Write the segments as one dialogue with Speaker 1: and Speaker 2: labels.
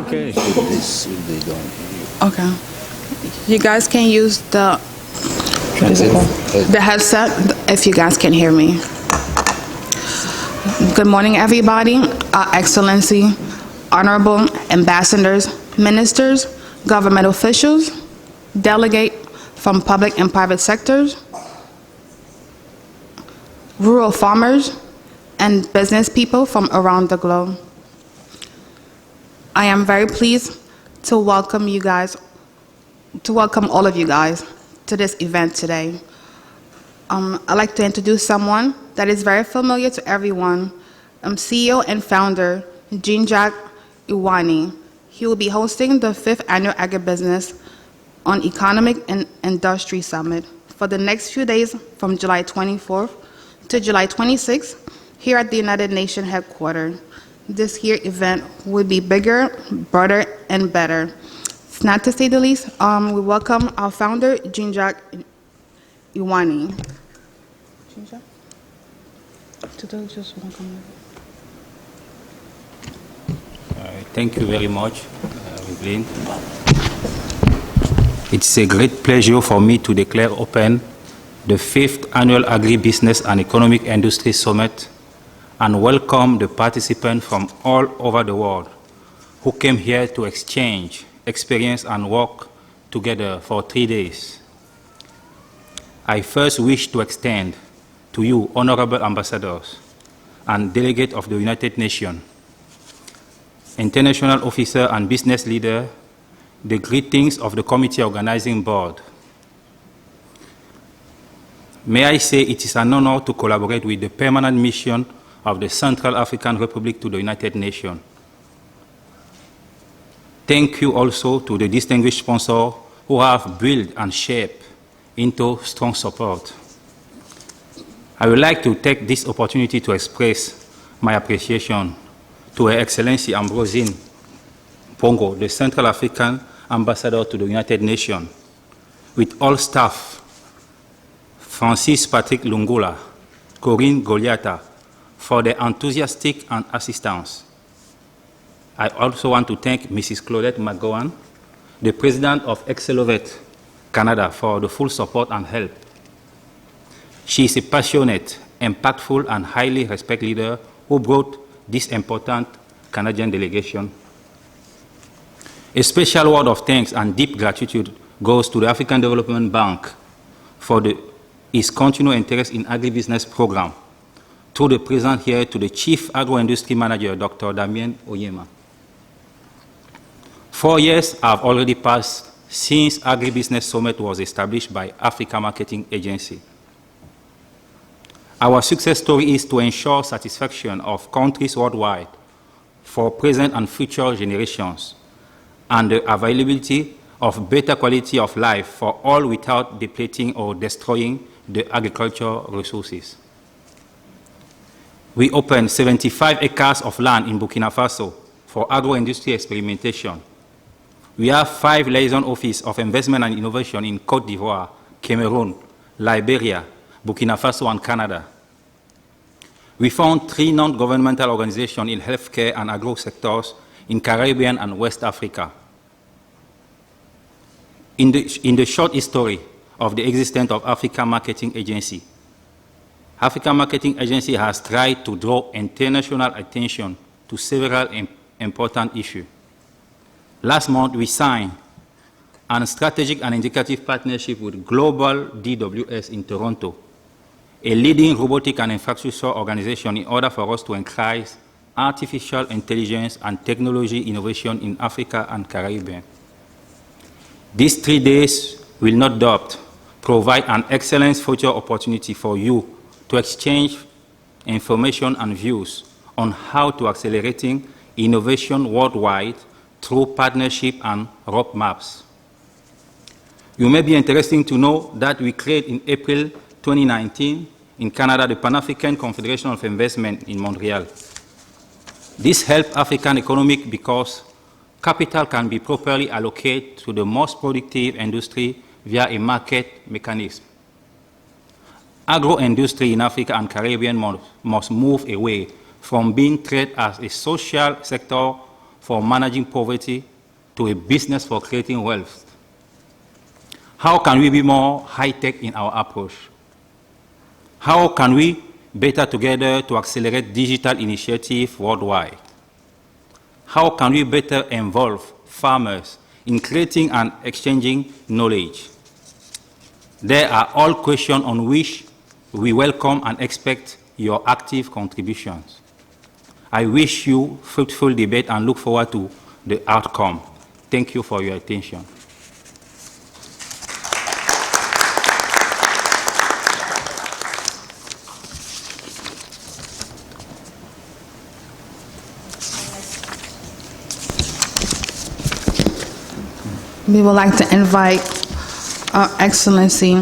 Speaker 1: Okay.
Speaker 2: If they don't hear
Speaker 3: Okay. You guys can use the headset if you guys can hear me. Good morning, everybody. Excellency, honorable ambassadors, ministers, government officials, delegate from public and private sectors, rural farmers, and business people from around the globe. I am very pleased to welcome you guys, to welcome all of you guys to this event today. I'd like to introduce someone that is very familiar to everyone, CEO and founder, Jean-Jacques Iwani. He will be hosting the 5th Annual Agribusiness on Economic and Industry Summit for the next few days from July 24th to July 26th here at the United Nations headquarters. This year event will be bigger, broader, and better. It's not to say the least, we welcome our founder, Jean-Jacques Iwani. Jean-Jacques?
Speaker 4: Thank you very much, Evelyn. It's a great pleasure for me to declare open the 5th Annual Agribusiness and Economic Industry Summit and welcome the participants from all over the world who came here to exchange, experience, and work together for 3 days. I first wish to extend to you, honorable ambassadors and delegates of the United Nations, international officer and business leader, the greetings of the Committee Organizing Board. May I say it is an honor to collaborate with the permanent mission of the Central African Republic to the United Nations. Thank you also to the distinguished sponsors who have built and shaped into strong support. I would like to take this opportunity to express my appreciation to Her Excellency Ambrosine Pongo, the Central African Ambassador to the United Nations, with all staff, Francis Patrick Lungula, Corinne Goliata, for their enthusiastic and assistance. I also want to thank Mrs. Claudette McGowan, the President of Accelerate Canada, for the full support and help. She is a passionate, impactful, and highly respected leader who brought this important Canadian delegation. A special word of thanks and deep gratitude goes to the African Development Bank for its continued interest in agribusiness program, through the present here to the Chief Agro-Industry Manager, Dr. Damien Oyema. 4 years have already passed since Agribusiness Summit was established by Africa Marketing Agency. Our success story is to ensure satisfaction of countries worldwide for present and future generations, and the availability of better quality of life for all without depleting or destroying the agricultural resources. We opened 75 acres of land in Burkina Faso for agro-industry experimentation. We have 5 liaison offices of investment and innovation in Côte d'Ivoire, Cameroon, Liberia, Burkina Faso, and Canada. We found 3 non-governmental organizations in healthcare and agro sectors in Caribbean and West Africa. In the short history of the existence of Africa Marketing Agency, Africa Marketing Agency has tried to draw international attention to several important issues. Last month, we signed a strategic and indicative partnership with Global DWS in Toronto, a leading robotic and infrastructure organization, in order for us to increase artificial intelligence and technology innovation in Africa and Caribbean. These 3 days will not doubt provide an excellent future opportunity for you to exchange information and views on how to accelerating innovation worldwide through partnership and roadmaps. You may be interested to know that we created in April 2019 in Canada the Pan-African Confederation of Investment in Montreal. This helps African economic because capital can be properly allocated to the most productive industry via a market mechanism. Agro-industry in Africa and Caribbean must move away from being treated as a social sector for managing poverty to a business for creating wealth? How can we be more high-tech in our approach? How can we better together to accelerate digital initiatives worldwide? How can we better involve farmers in creating and exchanging knowledge? They are all questions on which we welcome and expect your active contributions. I wish you fruitful debate and look forward to the outcome. Thank you for your attention.
Speaker 3: We would like to invite Excellency,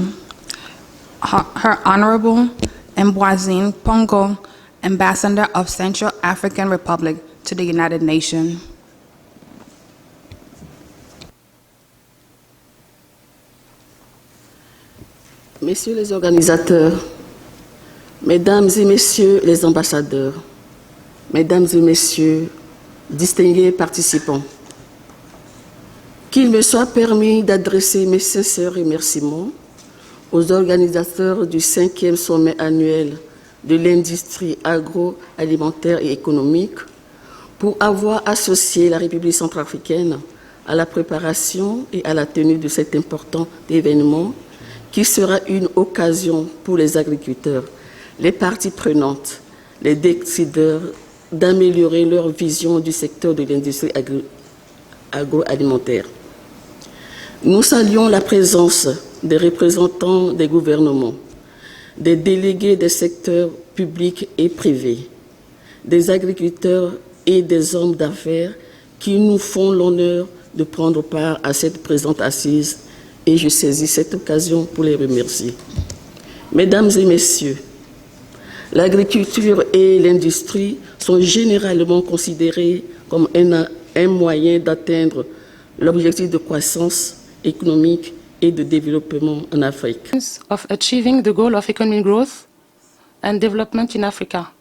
Speaker 3: Her Honorable Mboisine Pongo, Ambassador of Central African Republic to the United Nations.
Speaker 1: Messieurs les organisateurs, Mesdames et Messieurs les ambassadeurs, Mesdames et Messieurs, distingués participants, qu'il me soit permis d'adresser mes sincères remerciements aux organisateurs du 5e sommet annuel de l'industrie agroalimentaire et économique pour avoir associé la République centrafricaine à la préparation et à la tenue de cet important événement qui sera une occasion pour les agriculteurs, les parties prenantes, les décideurs d'améliorer leur vision du secteur de l'industrie agroalimentaire. Nous saluons la présence des représentants des gouvernements, des délégués des secteurs publics et privés, des agriculteurs et des hommes d'affaires qui nous font l'honneur de prendre part à cette présente assise et je saisis cette occasion pour les remercier. Mesdames et Messieurs, l'agriculture et l'industrie sont généralement considérées comme un moyen d'atteindre l'objectif de croissance économique et de développement en Afrique.
Speaker 5: Of achieving the goal of economic growth and development in Africa.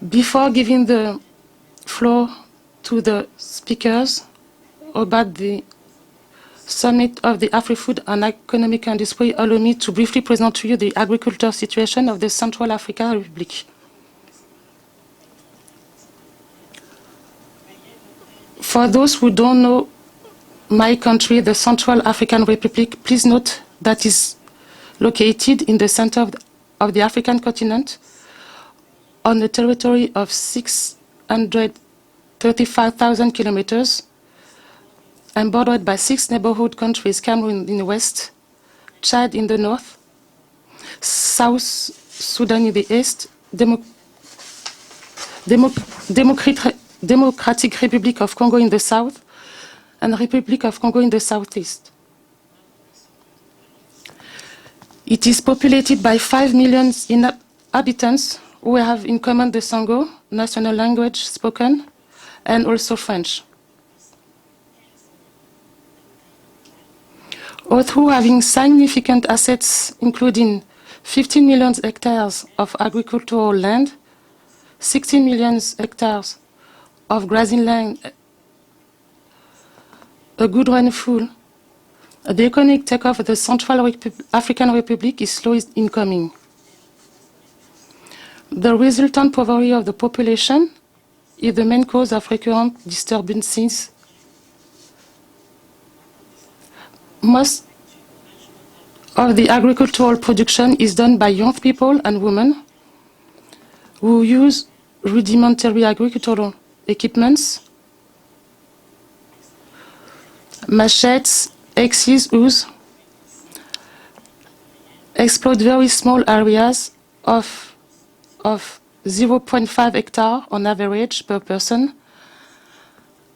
Speaker 5: Before giving the floor to the speakers about the summit of the Afri-Food and Economic Industry, allow me to briefly present to you the agricultural situation of the Central African Republic. For those who don't know my country, the Central African Republic, please note that is located in the center of the African continent on a territory of 635,000 kilometers and bordered by 6 neighborhood countries: Cameroon in the west, Chad in the north, South Sudan in the east, Democratic Republic of Congo in the south, and Republic of Congo in the southeast. It is populated by 5 million inhabitants who have in common the Sango, national language spoken, and also French. Although having significant assets, including 15 million hectares of agricultural land, 16 million hectares of grazing land, a good rainfall, the economic takeoff of the Central African Republic is slow in coming. The resultant poverty of the population is the main cause of recurrent disturbances. Most of the agricultural production is done by young people and women who use rudimentary agricultural equipments, machetes, axes, hoes, exploit very small areas of 0.5 hectares on average per person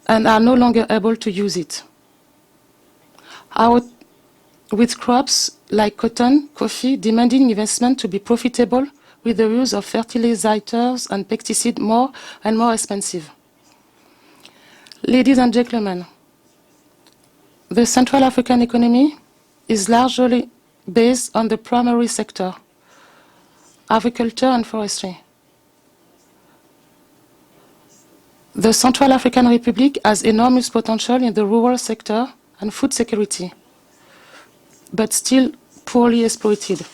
Speaker 5: and are no longer able to use it. With crops like cotton, coffee, demanding investment to be profitable with the use of fertilizers and pesticides more and more expensive. Ladies and gentlemen, the Central African economy is largely based on the primary sector, agriculture and forestry. The Central African Republic has enormous potential in the rural sector and food security, but still poorly exploited.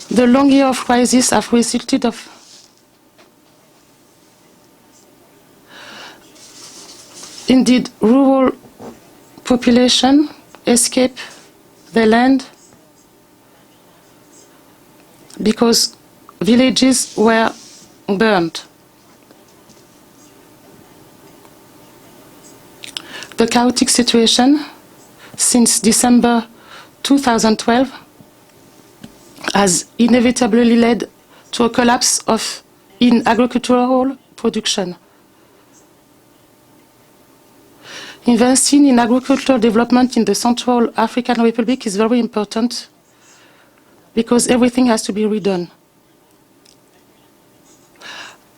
Speaker 5: The long years of crisis have resulted of indeed rural population escape the land because villages were burned. The chaotic situation since December 2012 has inevitably led to a collapse in agricultural production. Investing in agricultural development in the Central African Republic is very important because everything has to be redone.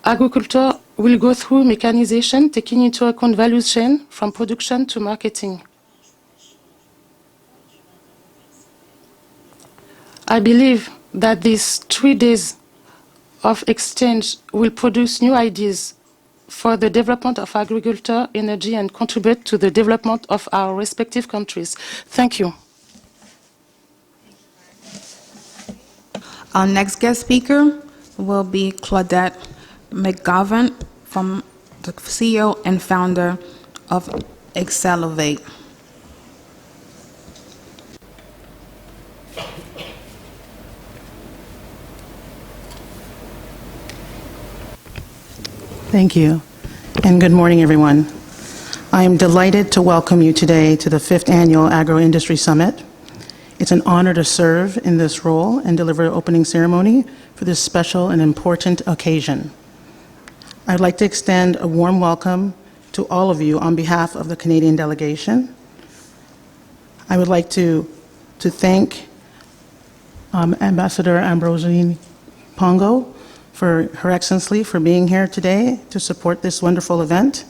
Speaker 5: Agriculture will go through mechanization, taking into account value chain from production to marketing. I believe that these 3 days of exchange will produce new ideas for the development of agriculture, energy, and contribute to the development of our respective countries. Thank you.
Speaker 3: Our next guest speaker will be Claudette McGovern, from the CEO and founder of Accelerate.
Speaker 6: Thank you, and good morning, everyone. I am delighted to welcome you today to the 5th Annual Agro-Industry Summit. It's an honor to serve in this role and deliver an opening ceremony for this special and important occasion. I'd like to extend a warm welcome to all of you on behalf of the Canadian delegation. I would like to thank Ambassador Ambrosine Pongo for Her Excellency for being here today to support this wonderful event.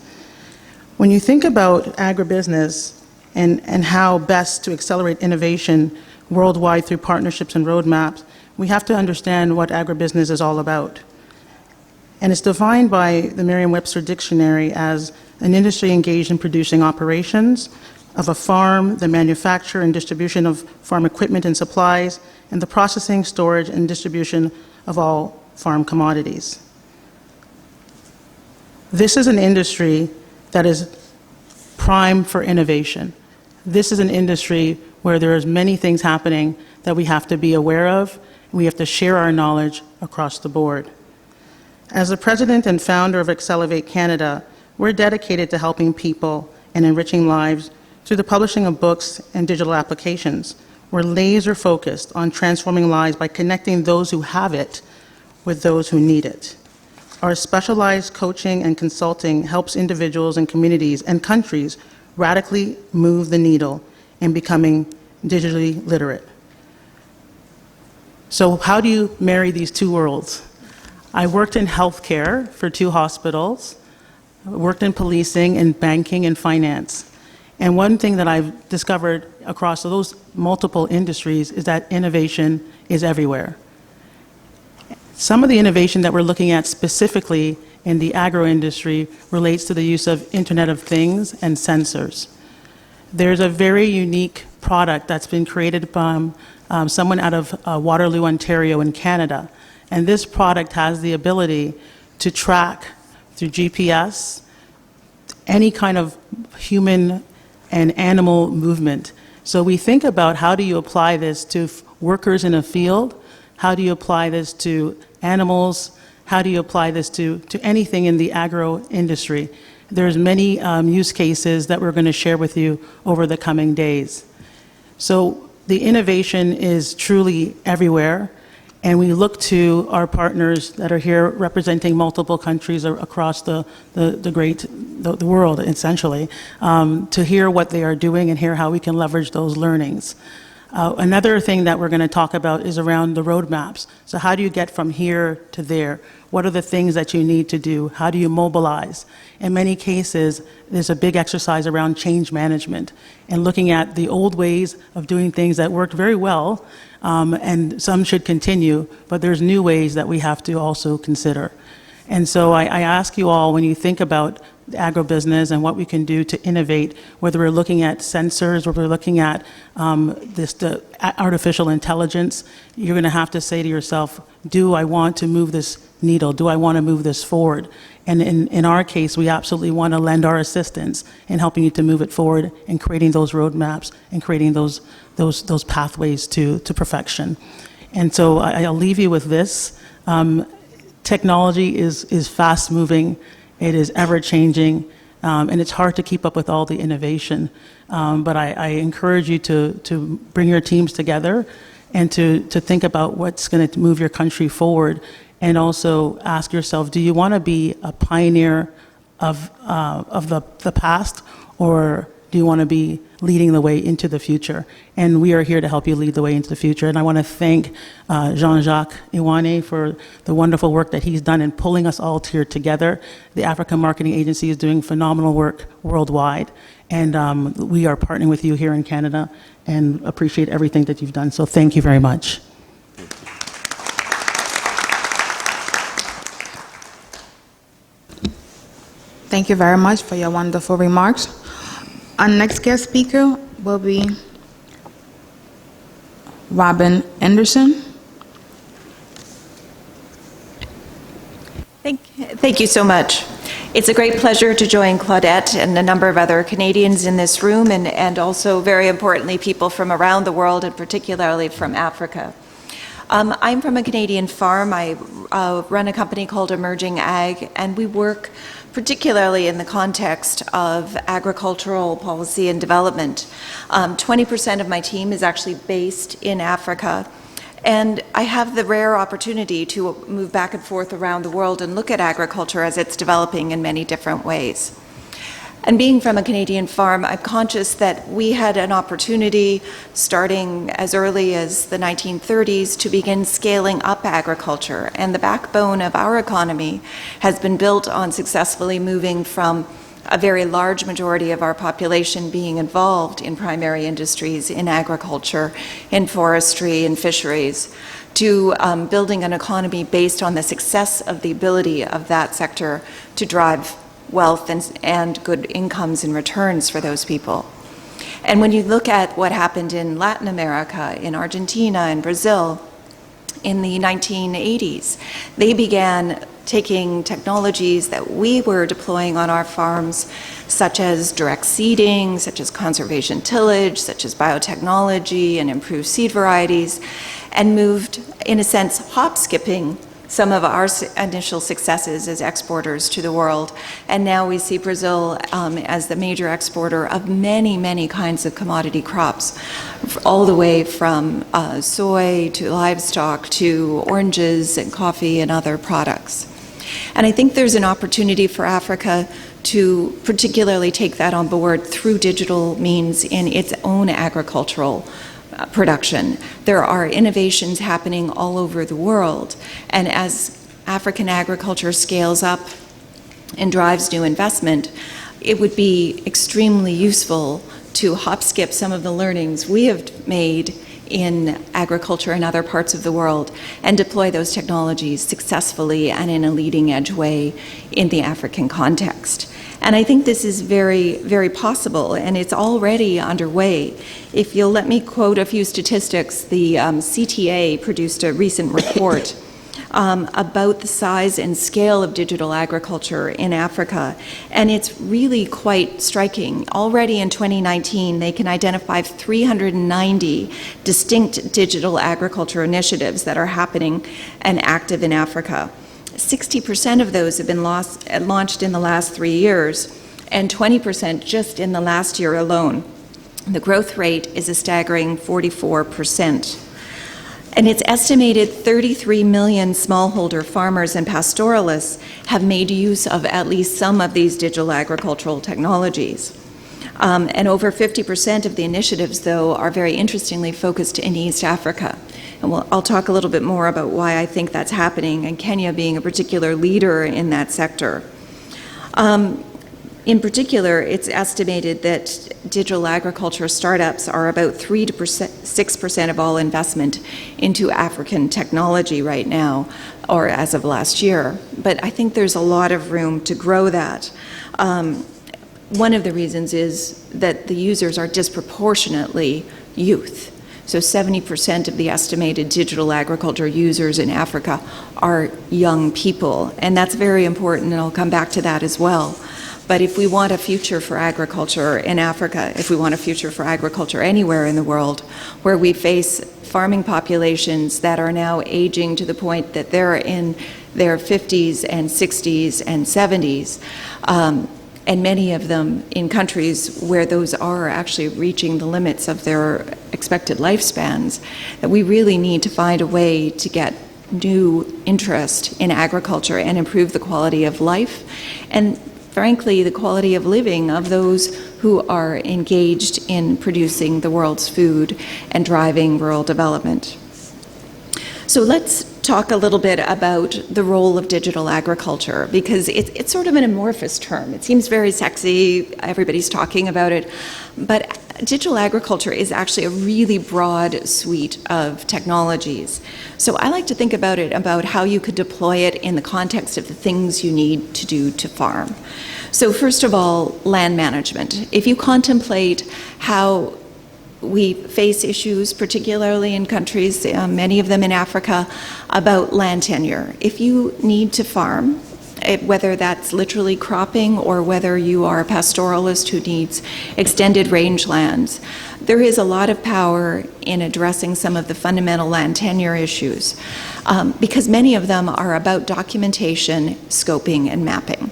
Speaker 6: When you think about agribusiness and how best to accelerate innovation worldwide through partnerships and roadmaps, we have to understand what agribusiness is all about. And it's defined by the Merriam-Webster Dictionary as an industry engaged in producing operations of a farm, the manufacture and distribution of farm equipment and supplies, and the processing, storage, and distribution of all farm commodities. This is an industry that is prime for innovation. This is an industry where there is many things happening that we have to be aware of. We have to share our knowledge across the board. As the president and founder of Accelerate Canada, we're dedicated to helping people and enriching lives through the publishing of books and digital applications. We're laser focused on transforming lives by connecting those who have it with those who need it. Our specialized coaching and consulting helps individuals and communities and countries radically move the needle in becoming digitally literate. So how do you marry these two worlds? I worked in healthcare for 2 hospitals, worked in policing and banking and finance. And one thing that I've discovered across those multiple industries is that innovation is everywhere. Some of the innovation that we're looking at specifically in the agro-industry relates to the use of Internet of Things and sensors. There's a very unique product that's been created by someone out of Waterloo, Ontario in Canada. And this product has the ability to track through GPS any kind of human and animal movement. So we think about how do you apply this to workers in a field, how do you apply this to animals, how do you apply this to anything in the agro industry. There's many use cases that we're going to share with you over the coming days. So the innovation is truly everywhere, and we look to our partners that are here representing multiple countries across the world, essentially, to hear what they are doing and hear how we can leverage those learnings. Another thing that we're going to talk about is around the roadmaps. So how do you get from here to there? What are the things that you need to do? How do you mobilize? In many cases, there's a big exercise around change management and looking at the old ways of doing things that worked very well, and some should continue, but there's new ways that we have to also consider. And so I ask you all, when you think about agribusiness and what we can do to innovate, whether we're looking at sensors or we're looking at the artificial intelligence, you're going to have to say to yourself, do I want to move this needle? Do I want to move this forward? And in our case, we absolutely want to lend our assistance in helping you to move it forward and creating those roadmaps and creating those pathways to perfection. And so I'll leave you with this. Technology is fast moving. It is ever-changing, and it's hard to keep up with all the innovation. But I encourage you to bring your teams together and to think about what's going to move your country forward, and also ask yourself, do you want to be a pioneer of the past, or do you want to be leading the way into the future? And we are here to help you lead the way into the future. And I want to thank Jean-Jacques Iwane for the wonderful work that he's done in pulling us all here together. The Africa Marketing Agency is doing phenomenal work worldwide. And we are partnering with you here in Canada and appreciate everything that you've done. So thank you very much.
Speaker 3: Thank you very much for your wonderful remarks. Our next guest speaker will be Robin Anderson.
Speaker 7: Thank you so much. It's a great pleasure to join Claudette and a number of other Canadians in this room, and also, very importantly, people from around the world, and particularly from Africa. I'm from a Canadian farm. I run a company called Emerging Ag, and we work particularly in the context of agricultural policy and development. 20% of my team is actually based in Africa, and I have the rare opportunity to move back and forth around the world and look at agriculture as it's developing in many different ways. And being from a Canadian farm, I'm conscious that we had an opportunity, starting as early as the 1930s, to begin scaling up agriculture. And the backbone of our economy has been built on successfully moving from a very large majority of our population being involved in primary industries, in agriculture, in forestry, in fisheries, to building an economy based on the success of the ability of that sector to drive wealth and good incomes and returns for those people. And when you look at what happened in Latin America, in Argentina and Brazil in the 1980s, they began taking technologies that we were deploying on our farms, such as direct seeding, such as conservation tillage, such as biotechnology and improved seed varieties, and moved, in a sense, hop-skipping some of our initial successes as exporters to the world. And now we see Brazil as the major exporter of many, many kinds of commodity crops, all the way from soy to livestock to oranges and coffee and other products. And I think there's an opportunity for Africa to particularly take that on board through digital means in its own agricultural production. There are innovations happening all over the world, and as African agriculture scales up and drives new investment, it would be extremely useful to hop-skip some of the learnings we have made in agriculture in other parts of the world and deploy those technologies successfully and in a leading-edge way in the African context. And I think this is very, very possible, and it's already underway. If you'll let me quote a few statistics, the CTA produced a recent report about the size and scale of digital agriculture in Africa, and it's really quite striking. Already in 2019, they can identify 390 distinct digital agriculture initiatives that are happening and active in Africa. 60% of those have been launched in the last 3 years, and 20% just in the last year alone. The growth rate is a staggering 44%. And it's estimated 33 million smallholder farmers and pastoralists have made use of at least some of these digital agricultural technologies. And over 50% of the initiatives, though, are very interestingly focused in East Africa. And I'll talk a little bit more about why I think that's happening, and Kenya being a particular leader in that sector. In particular, it's estimated that digital agriculture startups are about 3 to 6% of all investment into African technology right now, or as of last year. But I think there's a lot of room to grow that. One of the reasons is that the users are disproportionately youth. So 70% of the estimated digital agriculture users in Africa are young people, and that's very important, and I'll come back to that as well. But if we want a future for agriculture in Africa, if we want a future for agriculture anywhere in the world, where we face farming populations that are now aging to the point that they're in their 50s and 60s and 70s, and many of them in countries where those are actually reaching the limits of their expected lifespans, that we really need to find a way to get new interest in agriculture and improve the quality of life and, frankly, the quality of living of those who are engaged in producing the world's food and driving rural development. So let's talk a little bit about the role of digital agriculture, because it's sort of an amorphous term. It seems very sexy, everybody's talking about it, but digital agriculture is actually a really broad suite of technologies. So I like to think about it, about how you could deploy it in the context of the things you need to do to farm. So first of all, land management. If you contemplate how we face issues, particularly in countries, many of them in Africa, about land tenure. If you need to farm, whether that's literally cropping or whether you are a pastoralist who needs extended range lands, there is a lot of power in addressing some of the fundamental land tenure issues, because many of them are about documentation, scoping, and mapping.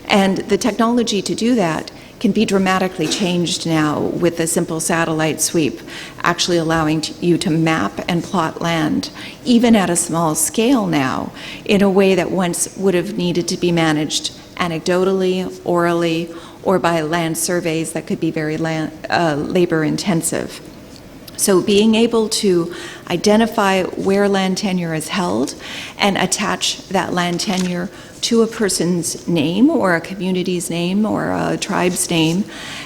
Speaker 7: And the technology to do that can be dramatically changed now with a simple satellite sweep, actually allowing you to map and plot land, even at a small scale now, in a way that once would have needed to be managed anecdotally, orally, or by land surveys that could be very labor intensive. So being able to identify where land tenure is held and attach that land tenure to a person's name or a community's name or a tribe's name,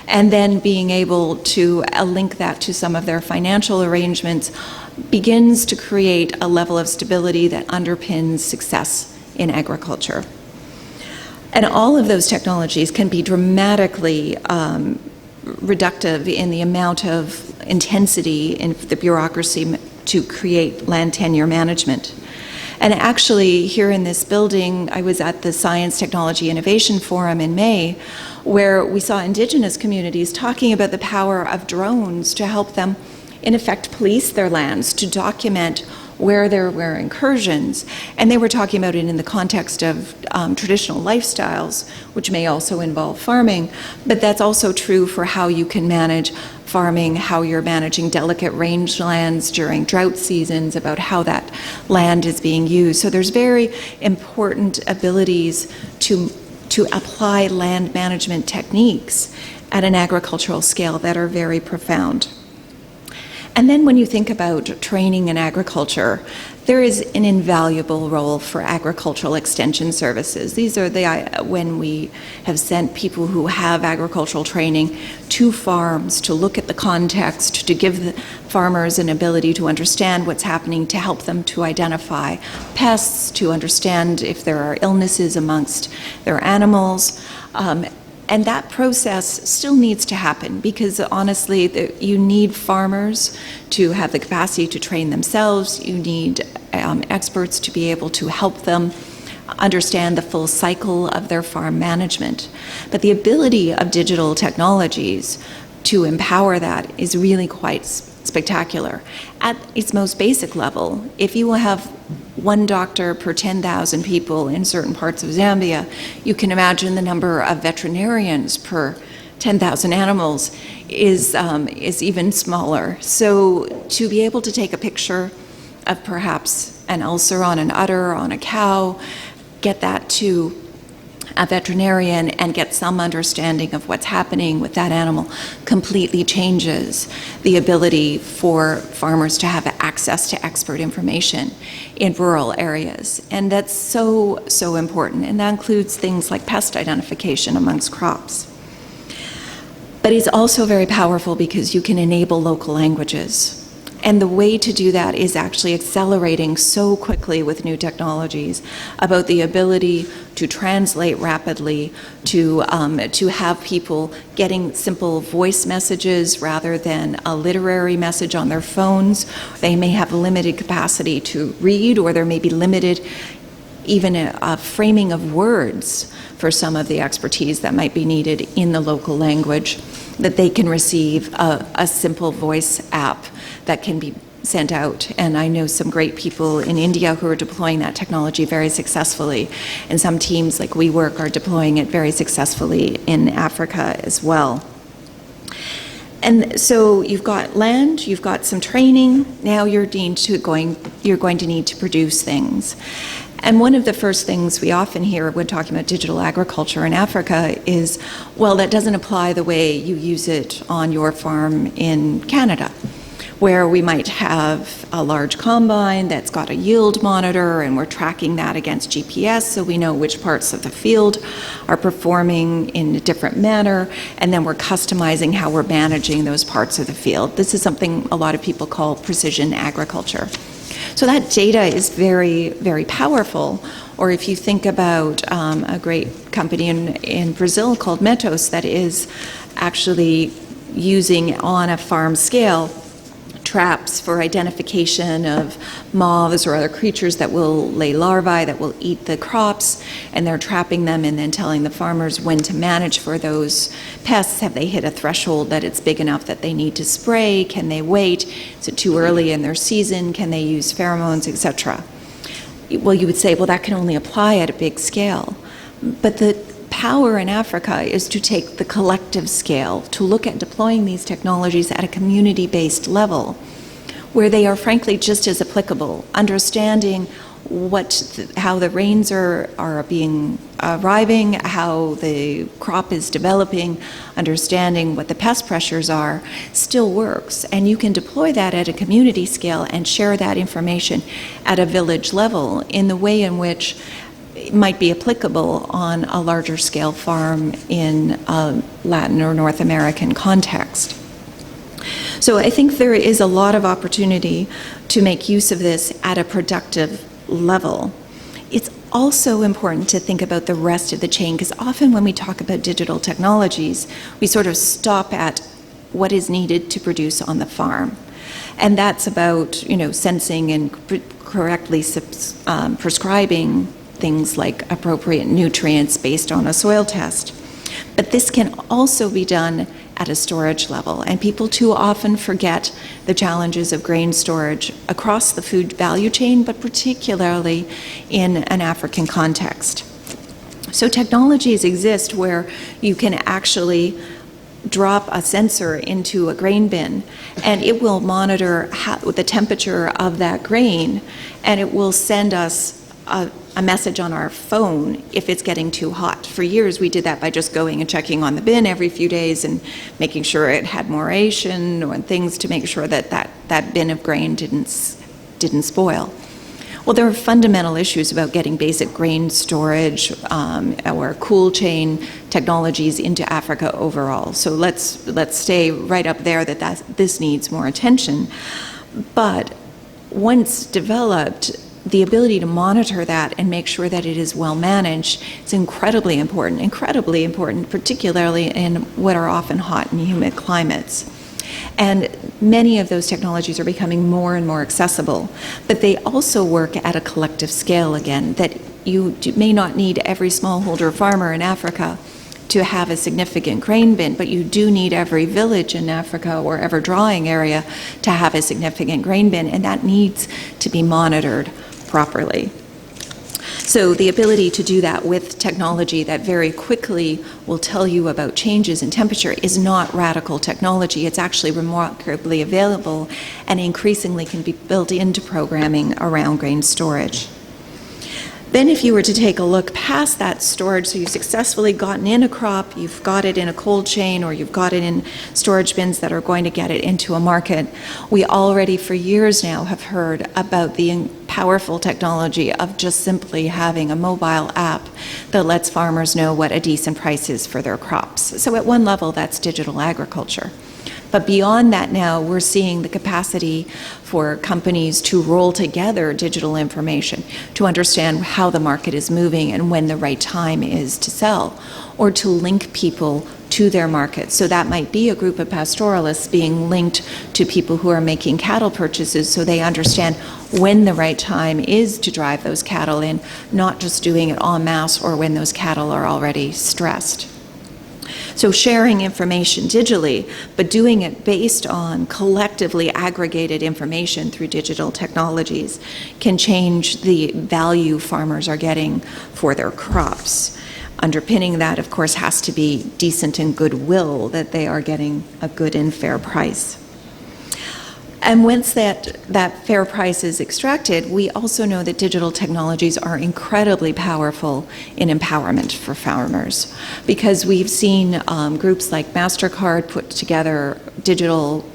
Speaker 7: and then being able to link that to some of their financial arrangements begins to create a level of stability that underpins success in agriculture. And all of those technologies can be dramatically reductive in the amount of intensity in the bureaucracy to create land tenure management. And actually, here in this building, I was at the Science, Technology, Innovation Forum in May, where we saw Indigenous communities talking about the power of drones to help them, in effect, police their lands, to document where there were incursions. And they were talking about it in the context of traditional lifestyles, which may also involve farming, but that's also true for how you can manage farming, how you're managing delicate rangelands during drought seasons, about how that land is being used. So there's very important abilities to apply land management techniques at an agricultural scale that are very profound. And then when you think about training in agriculture, there is an invaluable role for agricultural extension services. These are when we have sent people who have agricultural training to farms to look at the context, to give the farmers an ability to understand what's happening, to help them to identify pests, to understand if there are illnesses amongst their animals. And that process still needs to happen, because honestly, you need farmers to have the capacity to train themselves. You need experts to be able to help them understand the full cycle of their farm management. But the ability of digital technologies to empower that is really quite spectacular. At its most basic level, if you will have one doctor per 10,000 people in certain parts of Zambia, you can imagine the number of veterinarians per 10,000 animals is even smaller. So to be able to take a picture of perhaps an ulcer on an udder or on a cow, get that to a veterinarian and get some understanding of what's happening with that animal completely changes the ability for farmers to have access to expert information in rural areas. And that's so, so important. And that includes things like pest identification amongst crops. But it's also very powerful because you can enable local languages. And the way to do that is actually accelerating so quickly with new technologies about the ability to translate rapidly, to have people getting simple voice messages rather than a literary message on their phones. They may have limited capacity to read, or there may be limited even a framing of words for some of the expertise that might be needed in the local language, that they can receive a simple voice app that can be sent out. And I know some great people in India who are deploying that technology very successfully. And some teams like WeWork are deploying it very successfully in Africa as well. And so you've got land, you've got some training, now you're going to need to produce things. And one of the first things we often hear when talking about digital agriculture in Africa is, well, that doesn't apply the way you use it on your farm in Canada, where we might have a large combine that's got a yield monitor and we're tracking that against GPS so we know which parts of the field are performing in a different manner, and then we're customizing how we're managing those parts of the field. This is something a lot of people call precision agriculture. So that data is very, very powerful. Or if you think about a great company in Brazil called Metos that is actually using on a farm scale traps for identification of moths or other creatures that will lay larvae that will eat the crops, and they're trapping them and then telling the farmers when to manage for those pests. Have they hit a threshold that it's big enough that they need to spray? Can they wait? Is it too early in their season? Can they use pheromones, etc.? Well, you would say, well, that can only apply at a big scale. But the power in Africa is to take the collective scale, to look at deploying these technologies at a community-based level, where they are frankly just as applicable, understanding how the rains are arriving, how the crop is developing, understanding what the pest pressures are, still works. And you can deploy that at a community scale and share that information at a village level in the way in which it might be applicable on a larger scale farm in a Latin or North American context. So I think there is a lot of opportunity to make use of this at a productive level. It's also important to think about the rest of the chain, because often when we talk about digital technologies, we sort of stop at what is needed to produce on the farm. And that's about, sensing and correctly prescribing things like appropriate nutrients based on a soil test. But this can also be done at a storage level, and people too often forget the challenges of grain storage across the food value chain, but particularly in an African context. So technologies exist where you can actually drop a sensor into a grain bin and it will monitor the temperature of that grain, and it will send us a message on our phone if it's getting too hot. For years we did that by just going and checking on the bin every few days and making sure it had more aeration or things to make sure that that bin of grain didn't spoil. Well, there are fundamental issues about getting basic grain storage or cool chain technologies into Africa overall. So let's stay right up there that this needs more attention. But once developed, the ability to monitor that and make sure that it is well managed is incredibly important, particularly in what are often hot and humid climates. And many of those technologies are becoming more and more accessible, but they also work at a collective scale again, that you may not need every smallholder farmer in Africa to have a significant grain bin, but you do need every village in Africa or ever drawing area to have a significant grain bin, and that needs to be monitored properly. So the ability to do that with technology that very quickly will tell you about changes in temperature is not radical technology. It's actually remarkably available and increasingly can be built into programming around grain storage. Then if you were to take a look past that storage, so you've successfully gotten in a crop, you've got it in a cold chain, or you've got it in storage bins that are going to get it into a market, we already for years now have heard about the powerful technology of just simply having a mobile app that lets farmers know what a decent price is for their crops. So at one level, that's digital agriculture. But beyond that now, we're seeing the capacity for companies to roll together digital information to understand how the market is moving and when the right time is to sell, or to link people to their market. So that might be a group of pastoralists being linked to people who are making cattle purchases so they understand when the right time is to drive those cattle in, not just doing it en masse or when those cattle are already stressed. So sharing information digitally, but doing it based on collectively aggregated information through digital technologies can change the value farmers are getting for their crops. Underpinning that, of course, has to be decent and goodwill that they are getting a good and fair price. And once that fair price is extracted, we also know that digital technologies are incredibly powerful in empowerment for farmers, because we've seen groups like MasterCard put together digital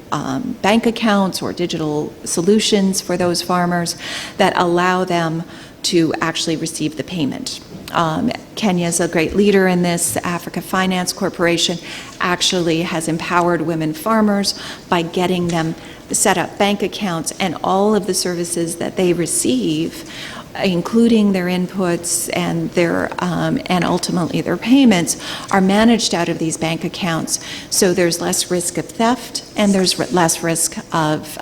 Speaker 7: bank accounts or digital solutions for those farmers that allow them to actually receive the payment. Kenya is a great leader in this. Africa Finance Corporation actually has empowered women farmers by getting them set up bank accounts, and all of the services that they receive, including their inputs and their and ultimately their payments, are managed out of these bank accounts. So there's less risk of theft, and there's less risk of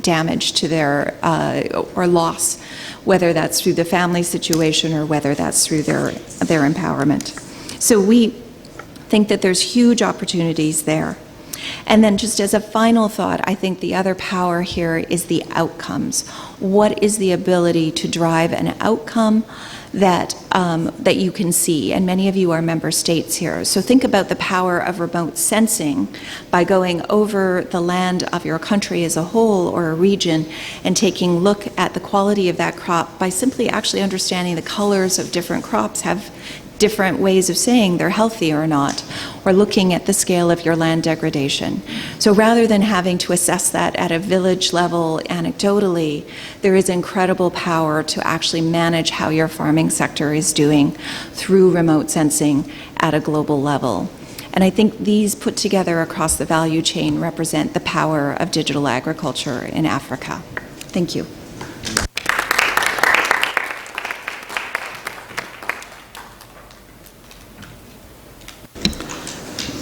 Speaker 7: damage to their or loss, whether that's through the family situation or whether that's through their empowerment. So we think that there's huge opportunities there. And then just as a final thought, I think the other power here is the outcomes. What is the ability to drive an outcome that you can see? And many of you are member states here. So think about the power of remote sensing by going over the land of your country as a whole or a region and taking a look at the quality of that crop by simply actually understanding the colors of different crops have different ways of saying they're healthy or not, or looking at the scale of your land degradation. So rather than having to assess that at a village level anecdotally, there is incredible power to actually manage how your farming sector is doing through remote sensing at a global level. And I think these put together across the value chain represent the power of digital agriculture in Africa. Thank you.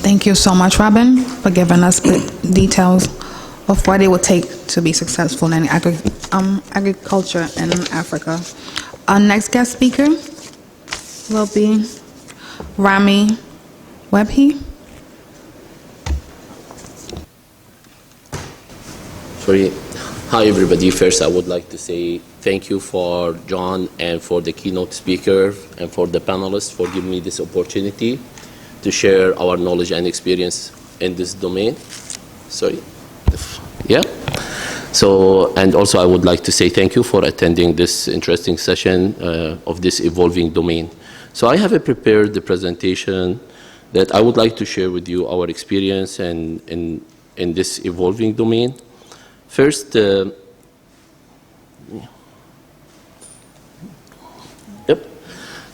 Speaker 3: Thank you so much, Robin, for giving us details of what it would take to be successful in agriculture in Africa. Our next guest speaker will be Rami Webhe.
Speaker 8: Sorry. Hi, everybody. First, I would like to say thank you for John and for the keynote speaker and for the panelists for giving me this opportunity to share our knowledge and experience in this domain. Sorry. Yeah. So, and also I would like to say thank you for attending this interesting session of this evolving domain. So I have prepared the presentation that I would like to share with you our experience in this evolving domain. First,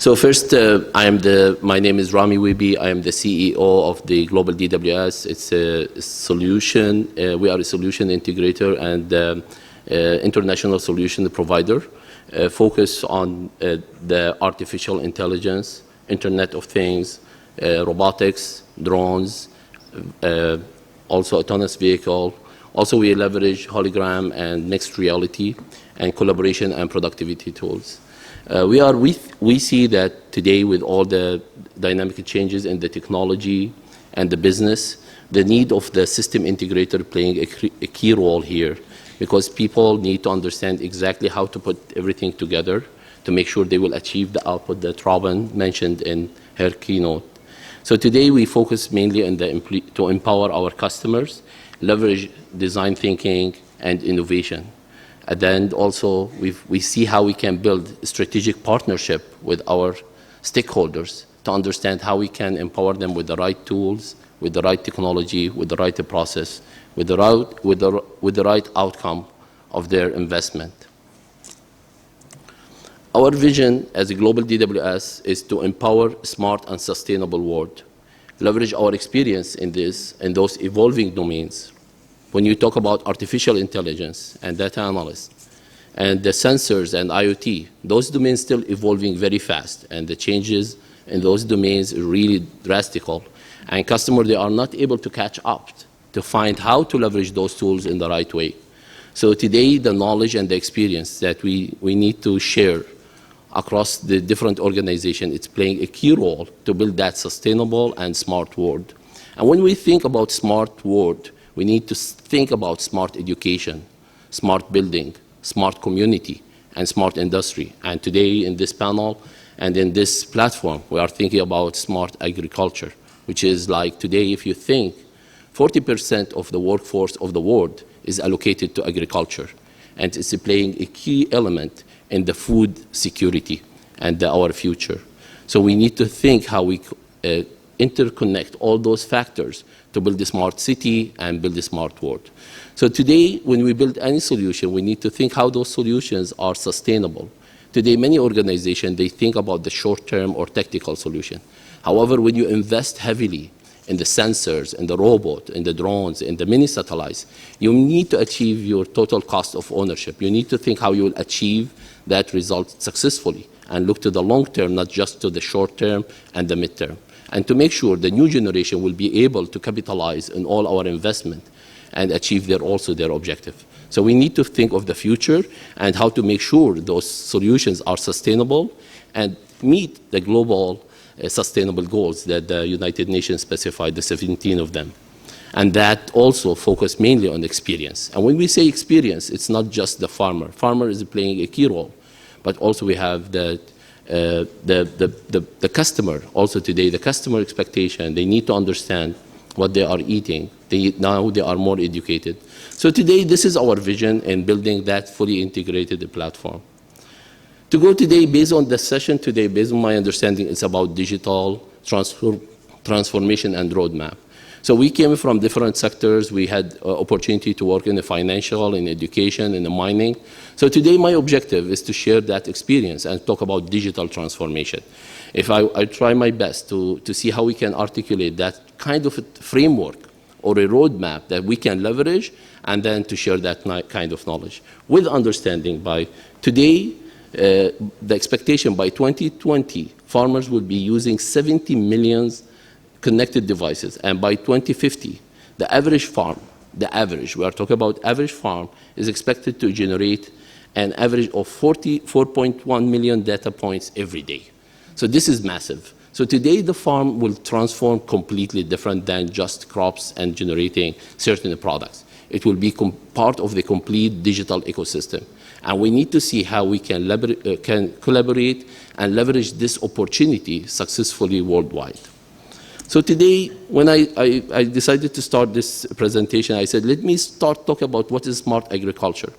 Speaker 8: So first, my name is Rami Webhe. I am the CEO of the Global DWS. It's a solution. We are a solution integrator and international solution provider, focused on the artificial intelligence, Internet of Things, robotics, drones, also autonomous vehicle. Also, we leverage hologram and mixed reality and collaboration and productivity tools. We see that today, with all the dynamic changes in the technology and the business, the need of the system integrator playing a key role here, because people need to understand exactly how to put everything together to make sure they will achieve the output that Robin mentioned in her keynote. So today we focus mainly on to empower our customers, leverage design thinking and innovation. And then also we see how we can build a strategic partnership with our stakeholders to understand how we can empower them with the right tools, with the right technology, with the right process, with the right outcome of their investment. Our vision as a global DWS is to empower a smart and sustainable world, leverage our experience in those evolving domains. When you talk about artificial intelligence and data analysts and the sensors and IoT, those domains still evolving very fast, and the changes in those domains are really drastical. And customers, they are not able to catch up to find how to leverage those tools in the right way. So today, the knowledge and the experience that we need to share across the different organizations, it's playing a key role to build that sustainable and smart world. And when we think about smart world, we need to think about smart education, smart building, smart community, and smart industry. And today in this panel and in this platform, we are thinking about smart agriculture, which is like today, if you think 40% of the workforce of the world is allocated to agriculture. And it's playing a key element in the food security and our future. So we need to think how we interconnect all those factors to build a smart city and build a smart world. So today, when we build any solution, we need to think how those solutions are sustainable. Today, many organizations, they think about the short-term or tactical solution. However, when you invest heavily in the sensors, in the robot, in the drones, in the mini satellites, you need to achieve your total cost of ownership. You need to think how you will achieve that result successfully and look to the long term, not just to the short term and the mid-term. And to make sure the new generation will be able to capitalize on all our investment and achieve also their objective. So we need to think of the future and how to make sure those solutions are sustainable and meet the global sustainable goals that the United Nations specified, the 17 of them. And that also focus mainly on experience. And when we say experience, it's not just the farmer. Farmer is playing a key role, but also we have the customer. Also today, the customer expectation, they need to understand what they are eating. Now they are more educated. So today, this is our vision in building that fully integrated platform. To go today, based on the session today, based on my understanding, it's about digital transformation and roadmap. So we came from different sectors. We had opportunity to work in the financial, in education, in the mining. So today, my objective is to share that experience and talk about digital transformation. If I try my best to see how we can articulate that kind of a framework or a roadmap that we can leverage, and then to share that kind of knowledge with understanding by today, the expectation by 2020, farmers will be using 70 million connected devices. And by 2050, the average farm, we are talking about average farm, is expected to generate an average of 44.1 million data points every day. So this is massive. So today, the farm will transform completely different than just crops and generating certain products. It will be part of the complete digital ecosystem. And we need to see how we can collaborate and leverage this opportunity successfully worldwide. So today, when I decided to start this presentation, I said, let me start talking about what is smart agriculture.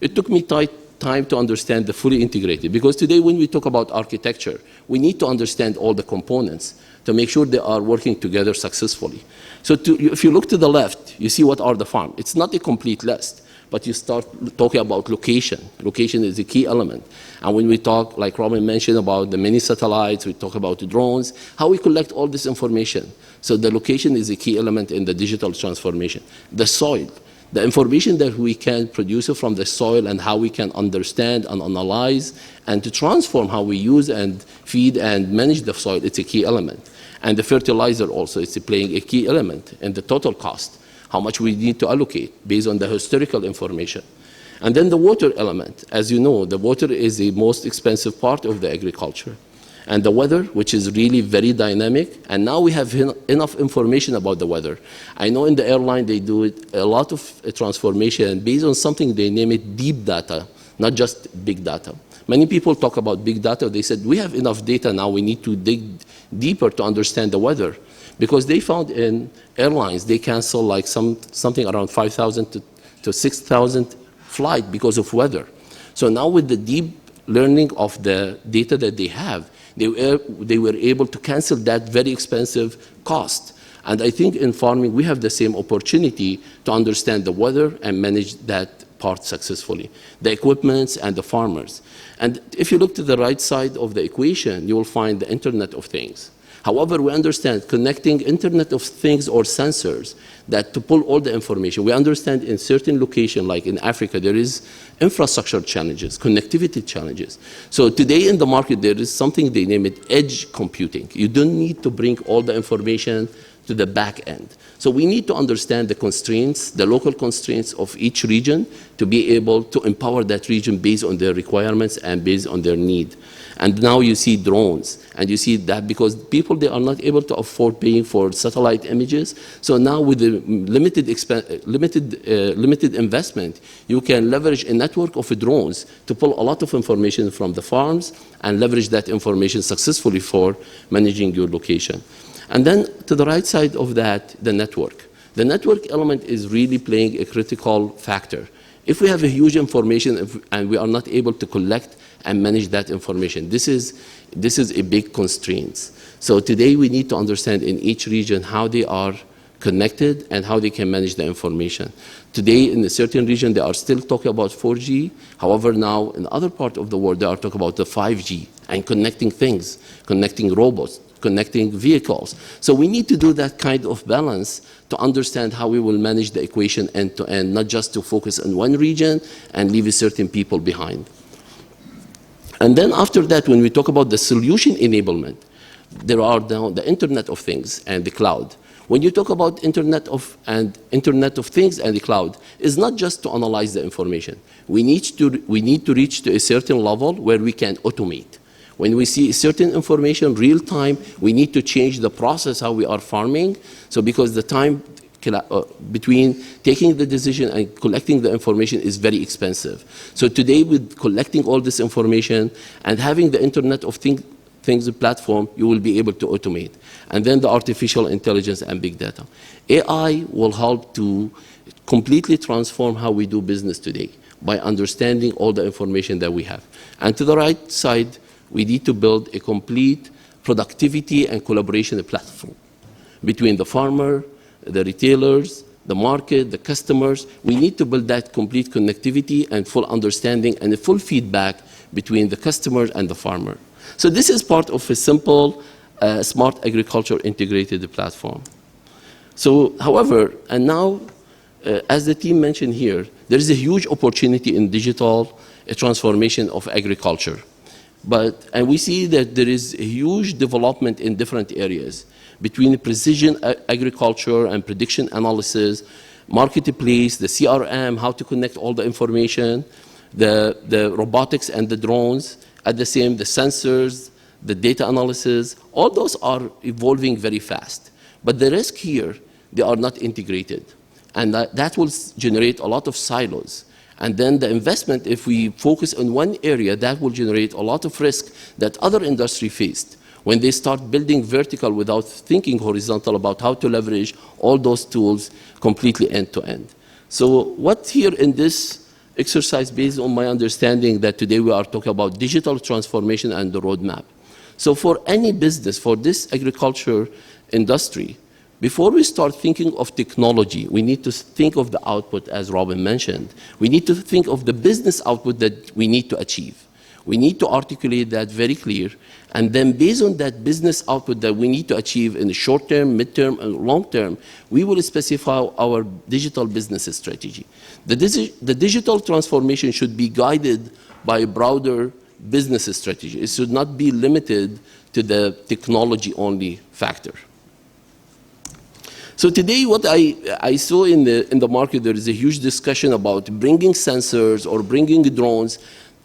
Speaker 8: It took me time to understand the fully integrated, because today when we talk about architecture, we need to understand all the components to make sure they are working together successfully. So if you look to the left, you see what are the farms. It's not a complete list, but you start talking about location. Location is a key element. And when we talk, like Robin mentioned, about the mini satellites, we talk about the drones, how we collect all this information. So the location is a key element in the digital transformation. The soil, the information that we can produce from the soil and how we can understand and analyze and to transform how we use and feed and manage the soil, it's a key element. And the fertilizer also is playing a key element in the total cost, how much we need to allocate based on the historical information. And then the water element. As you know, the water is the most expensive part of the agriculture. And the weather, which is really very dynamic, and now we have enough information about the weather. I know in the airline they do a lot of transformation based on something they name it deep data, not just big data. Many people talk about big data. They said, we have enough data now, we need to dig deeper to understand the weather. Because they found in airlines, they cancel like something around 5,000 to 6,000 flight because of weather. So now with the deep learning of the data that they have, they were able to cancel that very expensive cost. And I think in farming, we have the same opportunity to understand the weather and manage that part successfully, the equipments and the farmers. And if you look to the right side of the equation, you will find the Internet of Things. However, we understand connecting Internet of Things or sensors that to pull all the information. We understand in certain locations, like in Africa, there is infrastructure challenges, connectivity challenges. So today in the market, there is something they name it edge computing. You don't need to bring all the information to the back end. So we need to understand the constraints, the local constraints of each region to be able to empower that region based on their requirements and based on their need. And now you see drones, and you see that because people, they are not able to afford paying for satellite images. So now with the limited investment, you can leverage a network of drones to pull a lot of information from the farms and leverage that information successfully for managing your location. And then to the right side of that, the network. The network element is really playing a critical factor. If we have a huge information and we are not able to collect and manage that information, this is a big constraint. So today we need to understand in each region how they are connected and how they can manage the information. Today in a certain region they are still talking about 4G. However, now in other parts of the world they are talking about the 5G and connecting things, connecting robots, connecting vehicles. So we need to do that kind of balance to understand how we will manage the equation end to end, not just to focus on one region and leave certain people behind. And then after that, when we talk about the solution enablement, there are now the Internet of Things and the cloud. When you talk about Internet of Things and the cloud, it's not just to analyze the information. We need to reach to a certain level where we can automate. When we see certain information real time, we need to change the process how we are farming. So because the time between taking the decision and collecting the information is very expensive. So today with collecting all this information and having the Internet of Things platform, you will be able to automate. And then the artificial intelligence and big data. AI will help to completely transform how we do business today by understanding all the information that we have. And to the right side, we need to build a complete productivity and collaboration platform between the farmer, the retailers, the market, the customers. We need to build that complete connectivity and full understanding and a full feedback between the customer and the farmer. So this is part of a simple smart agriculture integrated platform. So, however, and now, as the team mentioned here, there is a huge opportunity in digital transformation of agriculture. And we see that there is a huge development in different areas between precision agriculture and prediction analysis, marketplace, the CRM, how to connect all the information, the robotics and the drones, at the same, the sensors, the data analysis, all those are evolving very fast. But the risk here, they are not integrated. And that will generate a lot of silos. And then the investment, if we focus on one area, that will generate a lot of risk that other industry faced when they start building vertical without thinking horizontal about how to leverage all those tools completely end to end. So what here in this exercise, based on my understanding that today we are talking about digital transformation and the roadmap. So for any business, for this agriculture industry, before we start thinking of technology, we need to think of the output, as Robin mentioned. We need to think of the business output that we need to achieve. We need to articulate that very clear, and then based on that business output that we need to achieve in the short term, mid-term, and long term, we will specify our digital business strategy. The digital transformation should be guided by a broader business strategy. It should not be limited to the technology-only factor. So today, what I saw in the market, there is a huge discussion about bringing sensors or bringing drones.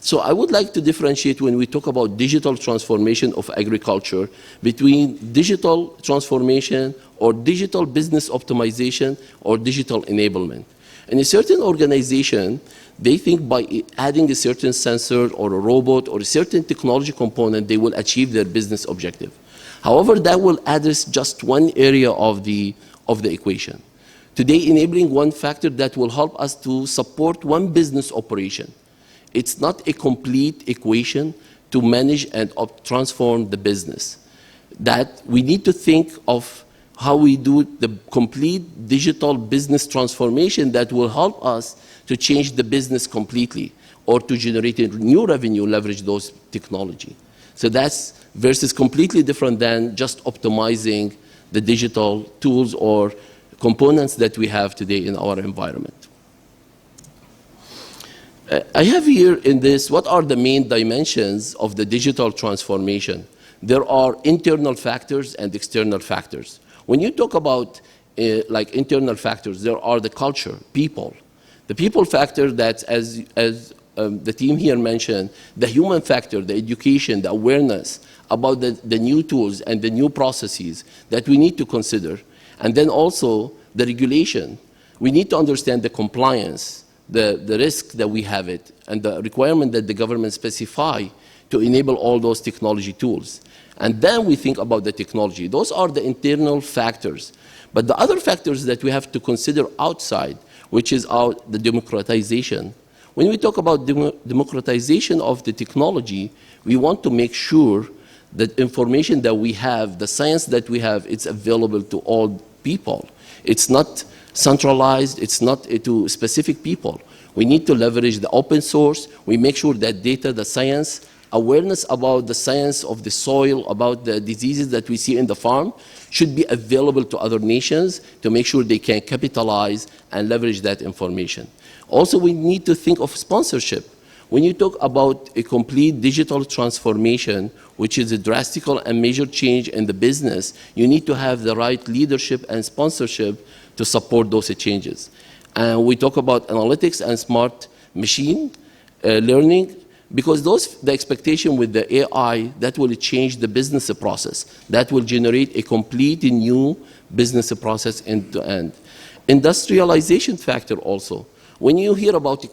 Speaker 8: So I would like to differentiate when we talk about digital transformation of agriculture between digital transformation or digital business optimization or digital enablement. In a certain organization, they think by adding a certain sensor or a robot or a certain technology component, they will achieve their business objective. However, that will address just one area of the equation. Today, enabling one factor that will help us to support one business operation. It's not a complete equation to manage and transform the business. That we need to think of how we do the complete digital business transformation that will help us to change the business completely or to generate a new revenue, leverage those technology. So that's versus completely different than just optimizing the digital tools or components that we have today in our environment. I have here in this, what are the main dimensions of the digital transformation? There are internal factors and external factors. When you talk about like internal factors, there are the culture, people. The people factor that, as the team here mentioned, the human factor, the education, the awareness about the new tools and the new processes that we need to consider. And then also the regulation. We need to understand the compliance, the risk that we have it, and the requirement that the government specify to enable all those technology tools. And then we think about the technology. Those are the internal factors. But the other factors that we have to consider outside, which is the democratization. When we talk about democratization of the technology, we want to make sure that information that we have, the science that we have, it's available to all people. It's not centralized, it's not to specific people. We need to leverage the open source. We make sure that data, the science, awareness about the science of the soil, about the diseases that we see in the farm, should be available to other nations to make sure they can capitalize and leverage that information. Also, we need to think of sponsorship. When you talk about a complete digital transformation, which is a drastic and major change in the business, you need to have the right leadership and sponsorship to support those changes. And we talk about analytics and smart machine learning, because the expectation with the AI, that will change the business process. That will generate a complete new business process end to end. Industrialization factor also. When you hear about the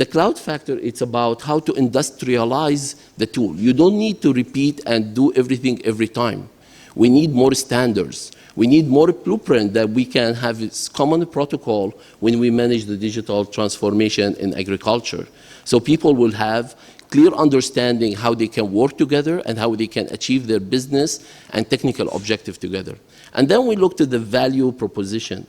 Speaker 8: cloud factor, it's about how to industrialize the tool. You don't need to repeat and do everything every time. We need more standards. We need more blueprint that we can have its common protocol when we manage the digital transformation in agriculture. So people will have clear understanding how they can work together and how they can achieve their business and technical objective together. And then we look to the value proposition.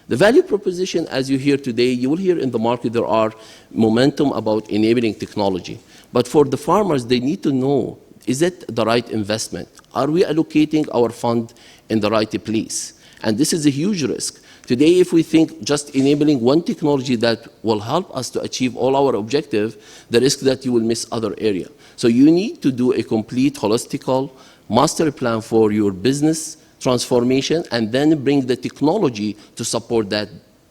Speaker 8: The value proposition, as you hear today, you will hear in the market there are momentum about enabling technology. But for the farmers, they need to know, is it the right investment? Are we allocating our fund in the right place? And this is a huge risk. Today, if we think just enabling one technology that will help us to achieve all our objective, the risk that you will miss other area. So you need to do a complete holistical master plan for your business transformation and then bring the technology to support that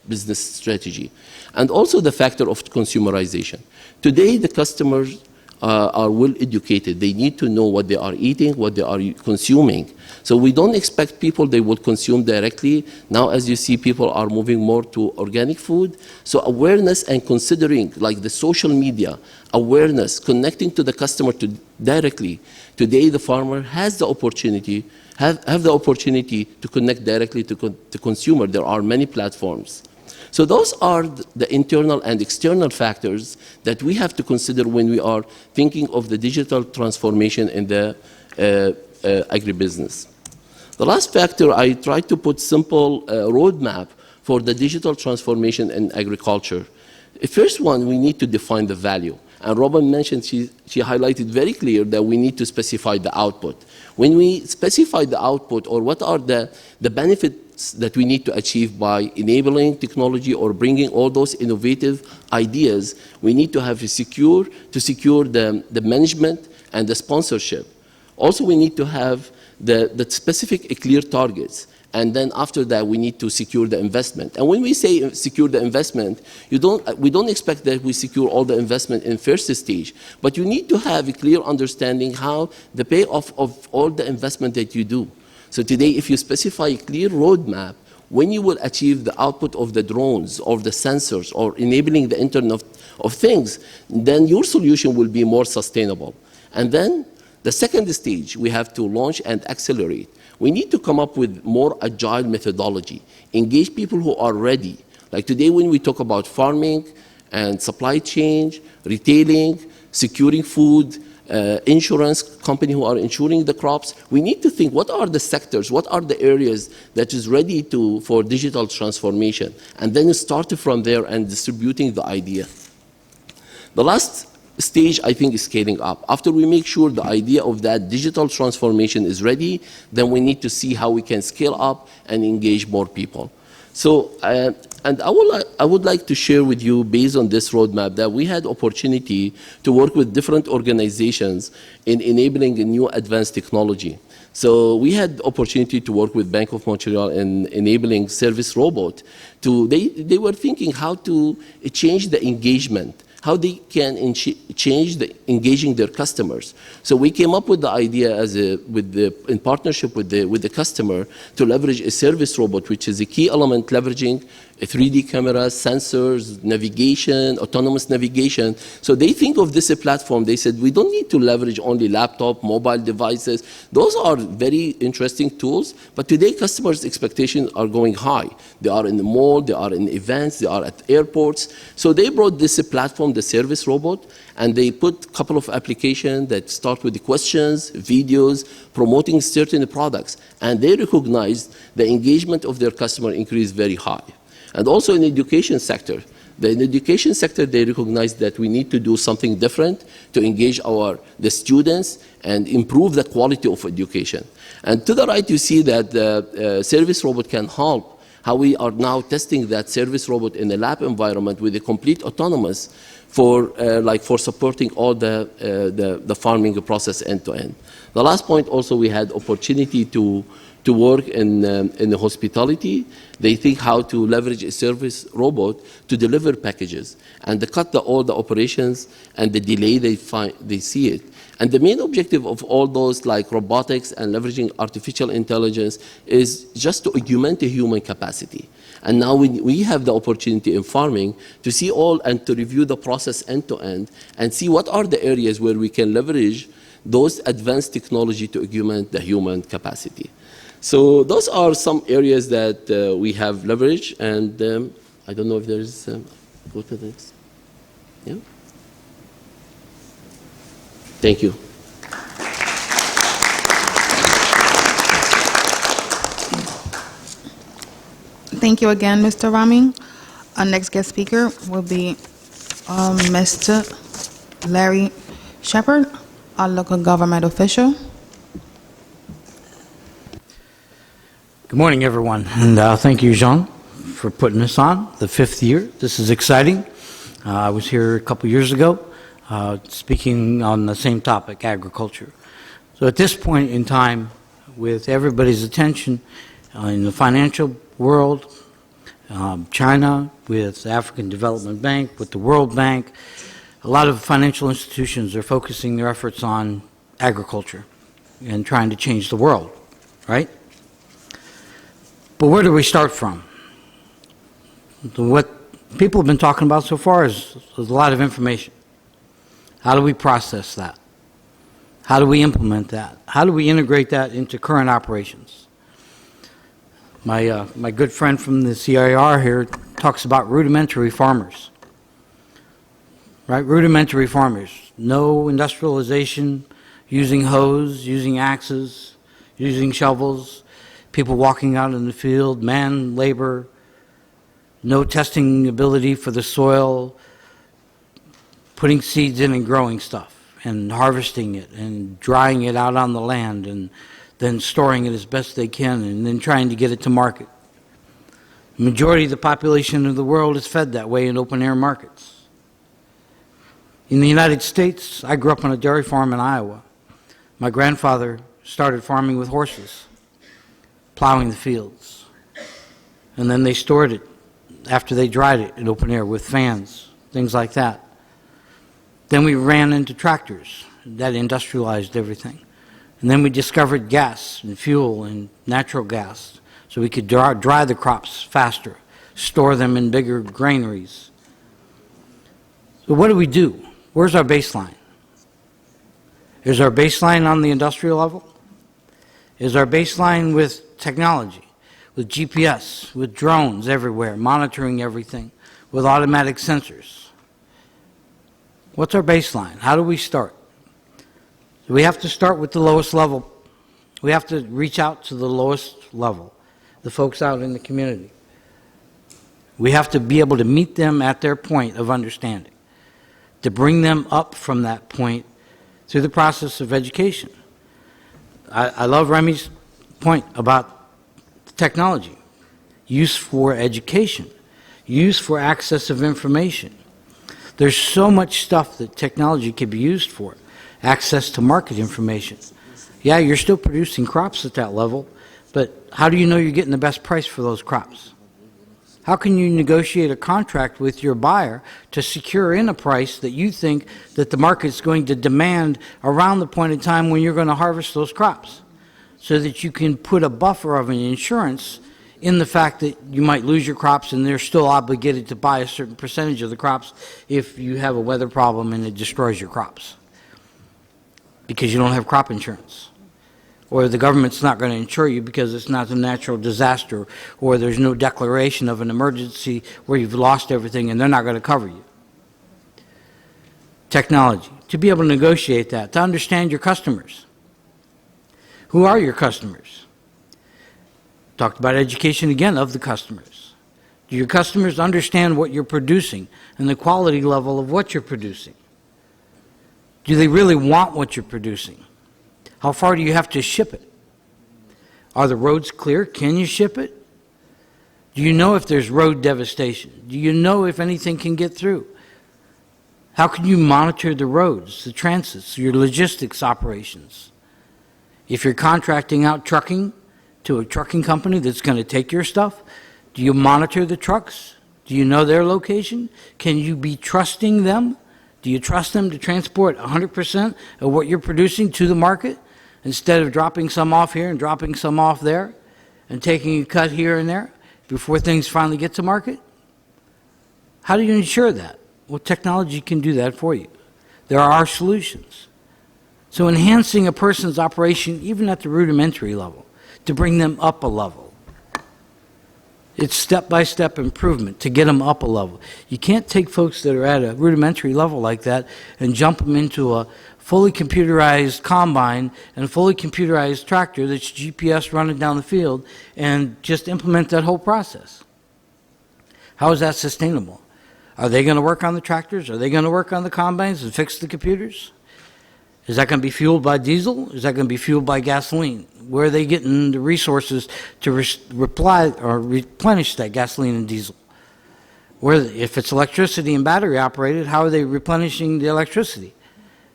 Speaker 8: business strategy. And also the factor of consumerization. Today, the customers are well educated. They need to know what they are eating, what they are consuming. So we don't expect people they will consume directly. Now, as you see, people are moving more to organic food. So awareness and considering like the social media, awareness, connecting to the customer directly. Today, the farmer has the opportunity, have the opportunity to connect directly to consumer. There are many platforms. So those are the internal and external factors that we have to consider when we are thinking of the digital transformation in the agribusiness. The last factor, I tried to put simple roadmap for the digital transformation in agriculture. The first one, we need to define the value. And Robin mentioned, she highlighted very clear that we need to specify the output. When we specify the output or what are the benefits that we need to achieve by enabling technology or bringing all those innovative ideas, we need to have to secure the management and the sponsorship. Also, we need to have the specific clear targets. And then after that, we need to secure the investment. And when we say secure the investment, we don't expect that we secure all the investment in first stage, but you need to have a clear understanding how the payoff of all the investment that you do. So today, if you specify a clear roadmap, when you will achieve the output of the drones or the sensors or enabling the Internet of Things, then your solution will be more sustainable. And then The second stage, we have to launch and accelerate. We need to come up with more agile methodology, engage people who are ready. Like today when we talk about farming and supply chain, retailing, securing food, insurance company who are insuring the crops, we need to think what are the sectors, what are the areas that is ready for digital transformation, and then start from there and distributing the idea. The last stage, I think, is scaling up. After we make sure the idea of that digital transformation is ready, then we need to see how we can scale up and engage more people. So, and I would like to share with you, based on this roadmap, that we had opportunity to work with different organizations in enabling a new advanced technology. So we had opportunity to work with Bank of Montreal in enabling service robot. They were thinking how to change the engagement, how they can change engaging their customers. So we came up with the idea in partnership with the customer to leverage a service robot, which is a key element leveraging 3D cameras, sensors, navigation, autonomous navigation. So they think of this a platform. They said, we don't need to leverage only laptop, mobile devices. Those are very interesting tools, but today customers' expectations are going high. They are in the mall, they are in events, they are at airports. So they brought this platform, the service robot, and they put a couple of applications that start with the questions, videos, promoting certain products. And they recognized the engagement of their customer increased very high. And also in the education sector. In the education sector, they recognize that we need to do something different to engage the students and improve the quality of education. And to the right, you see that the service robot can help how we are now testing that service robot in a lab environment with a complete autonomous for supporting all the farming process end to end. The last point also, we had opportunity to work in the hospitality. They think how to leverage a service robot to deliver packages and to cut all the operations and the delay they see it. And the main objective of all those like robotics and leveraging artificial intelligence is just to augment the human capacity. And now we have the opportunity in farming to see all and to review the process end to end and see what are the areas where we can leverage those advanced technology to augment the human capacity. So those are some areas that we have leveraged, and I don't know if there's, go to the next. Yeah. Thank you.
Speaker 3: Thank you again, Mr. Rami. Our next guest speaker will be Mr. Larry Shepard, our local government official.
Speaker 9: Good morning, everyone, and thank you, Jean, for putting this on, the 5th year. This is exciting. I was here a couple years ago speaking on the same topic, agriculture. So at this point in time, with everybody's attention in the financial world, China, with the African Development Bank, with the World Bank, a lot of financial institutions are focusing their efforts on agriculture and trying to change the world, right? But where do we start from? What people have been talking about so far is a lot of information. How do we process that? How do we implement that? How do we integrate that into current operations? My good friend from the CIR here talks about rudimentary farmers. Right? Rudimentary farmers. No industrialization, using hoes, using axes, using shovels, people walking out in the field, man labor, no testing ability for the soil, putting seeds in and growing stuff and harvesting it and drying it out on the land and then storing it as best they can and then trying to get it to market. The majority of the population of the world is fed that way in open-air markets. In the United States, I grew up on a dairy farm in Iowa. My grandfather started farming with horses, plowing the fields. And then they stored it after they dried it in open air with fans, things like that. Then we ran into tractors that industrialized everything. And then we discovered gas and fuel and natural gas so we could dry the crops faster, store them in bigger granaries. So what do we do? Where's our baseline? Is our baseline on the industrial level? Is our baseline with technology, with GPS, with drones everywhere, monitoring everything, with automatic sensors? What's our baseline? How do we start? We have to start with the lowest level. We have to reach out to the lowest level, the folks out in the community. We have to be able to meet them at their point of understanding, to bring them up from that point through the process of education. I love Remy's point about technology, use for education, use for access of information. There's so much stuff that technology can be used for. Access to market information. Yeah, you're still producing crops at that level, but how do you know you're getting the best price for those crops? How can you negotiate a contract with your buyer to secure in a price that you think that the market's going to demand around the point in time when you're going to harvest those crops, so that you can put a buffer of an insurance in the fact that you might lose your crops and they're still obligated to buy a certain percentage of the crops if you have a weather problem and it destroys your crops because you don't have crop insurance, or the government's not going to insure you because it's not a natural disaster, or there's no declaration of an emergency where you've lost everything and they're not going to cover you. Technology, to be able to negotiate that, to understand your customers. Who are your customers? Talked about education again of the customers. Do your customers understand what you're producing and the quality level of what you're producing? Do they really want what you're producing? How far do you have to ship it? Are the roads clear? Can you ship it? Do you know if there's road devastation? Do you know if anything can get through? How can you monitor the roads, the transits, your logistics operations? If you're contracting out trucking to a trucking company that's going to take your stuff, do you monitor the trucks? Do you know their location? Can you be trusting them? Do you trust them to transport 100% of what you're producing to the market instead of dropping some off here and dropping some off there and taking a cut here and there before things finally get to market? How do you ensure that? Well, technology can do that for you. There are solutions. So enhancing a person's operation, even at the rudimentary level, to bring them up a level. It's step-by-step improvement to get them up a level. You can't take folks that are at a rudimentary level like that and jump them into a fully computerized combine and a fully computerized tractor that's GPS running down the field and just implement that whole process. How is that sustainable? Are they going to work on the tractors? Are they going to work on the combines and fix the computers? Is that going to be fueled by diesel? Is that going to be fueled by gasoline? Where are they getting the resources to replenish that gasoline and diesel? If it's electricity and battery operated, how are they replenishing the electricity?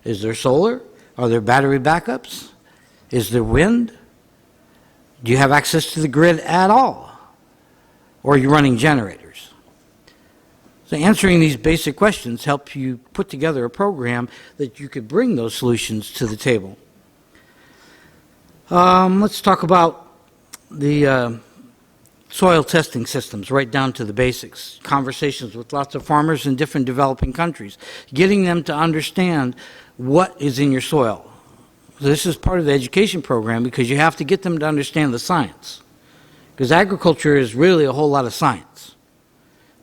Speaker 9: Is there solar? Are there battery backups? Is there wind? Do you have access to the grid at all? Or are you running generators? So answering these basic questions help you put together a program that you could bring those solutions to the table. Let's talk about the soil testing systems, right down to the basics. Conversations with lots of farmers in different developing countries, getting them to understand what is in your soil. So this is part of the education program because you have to get them to understand the science. Because agriculture is really a whole lot of science.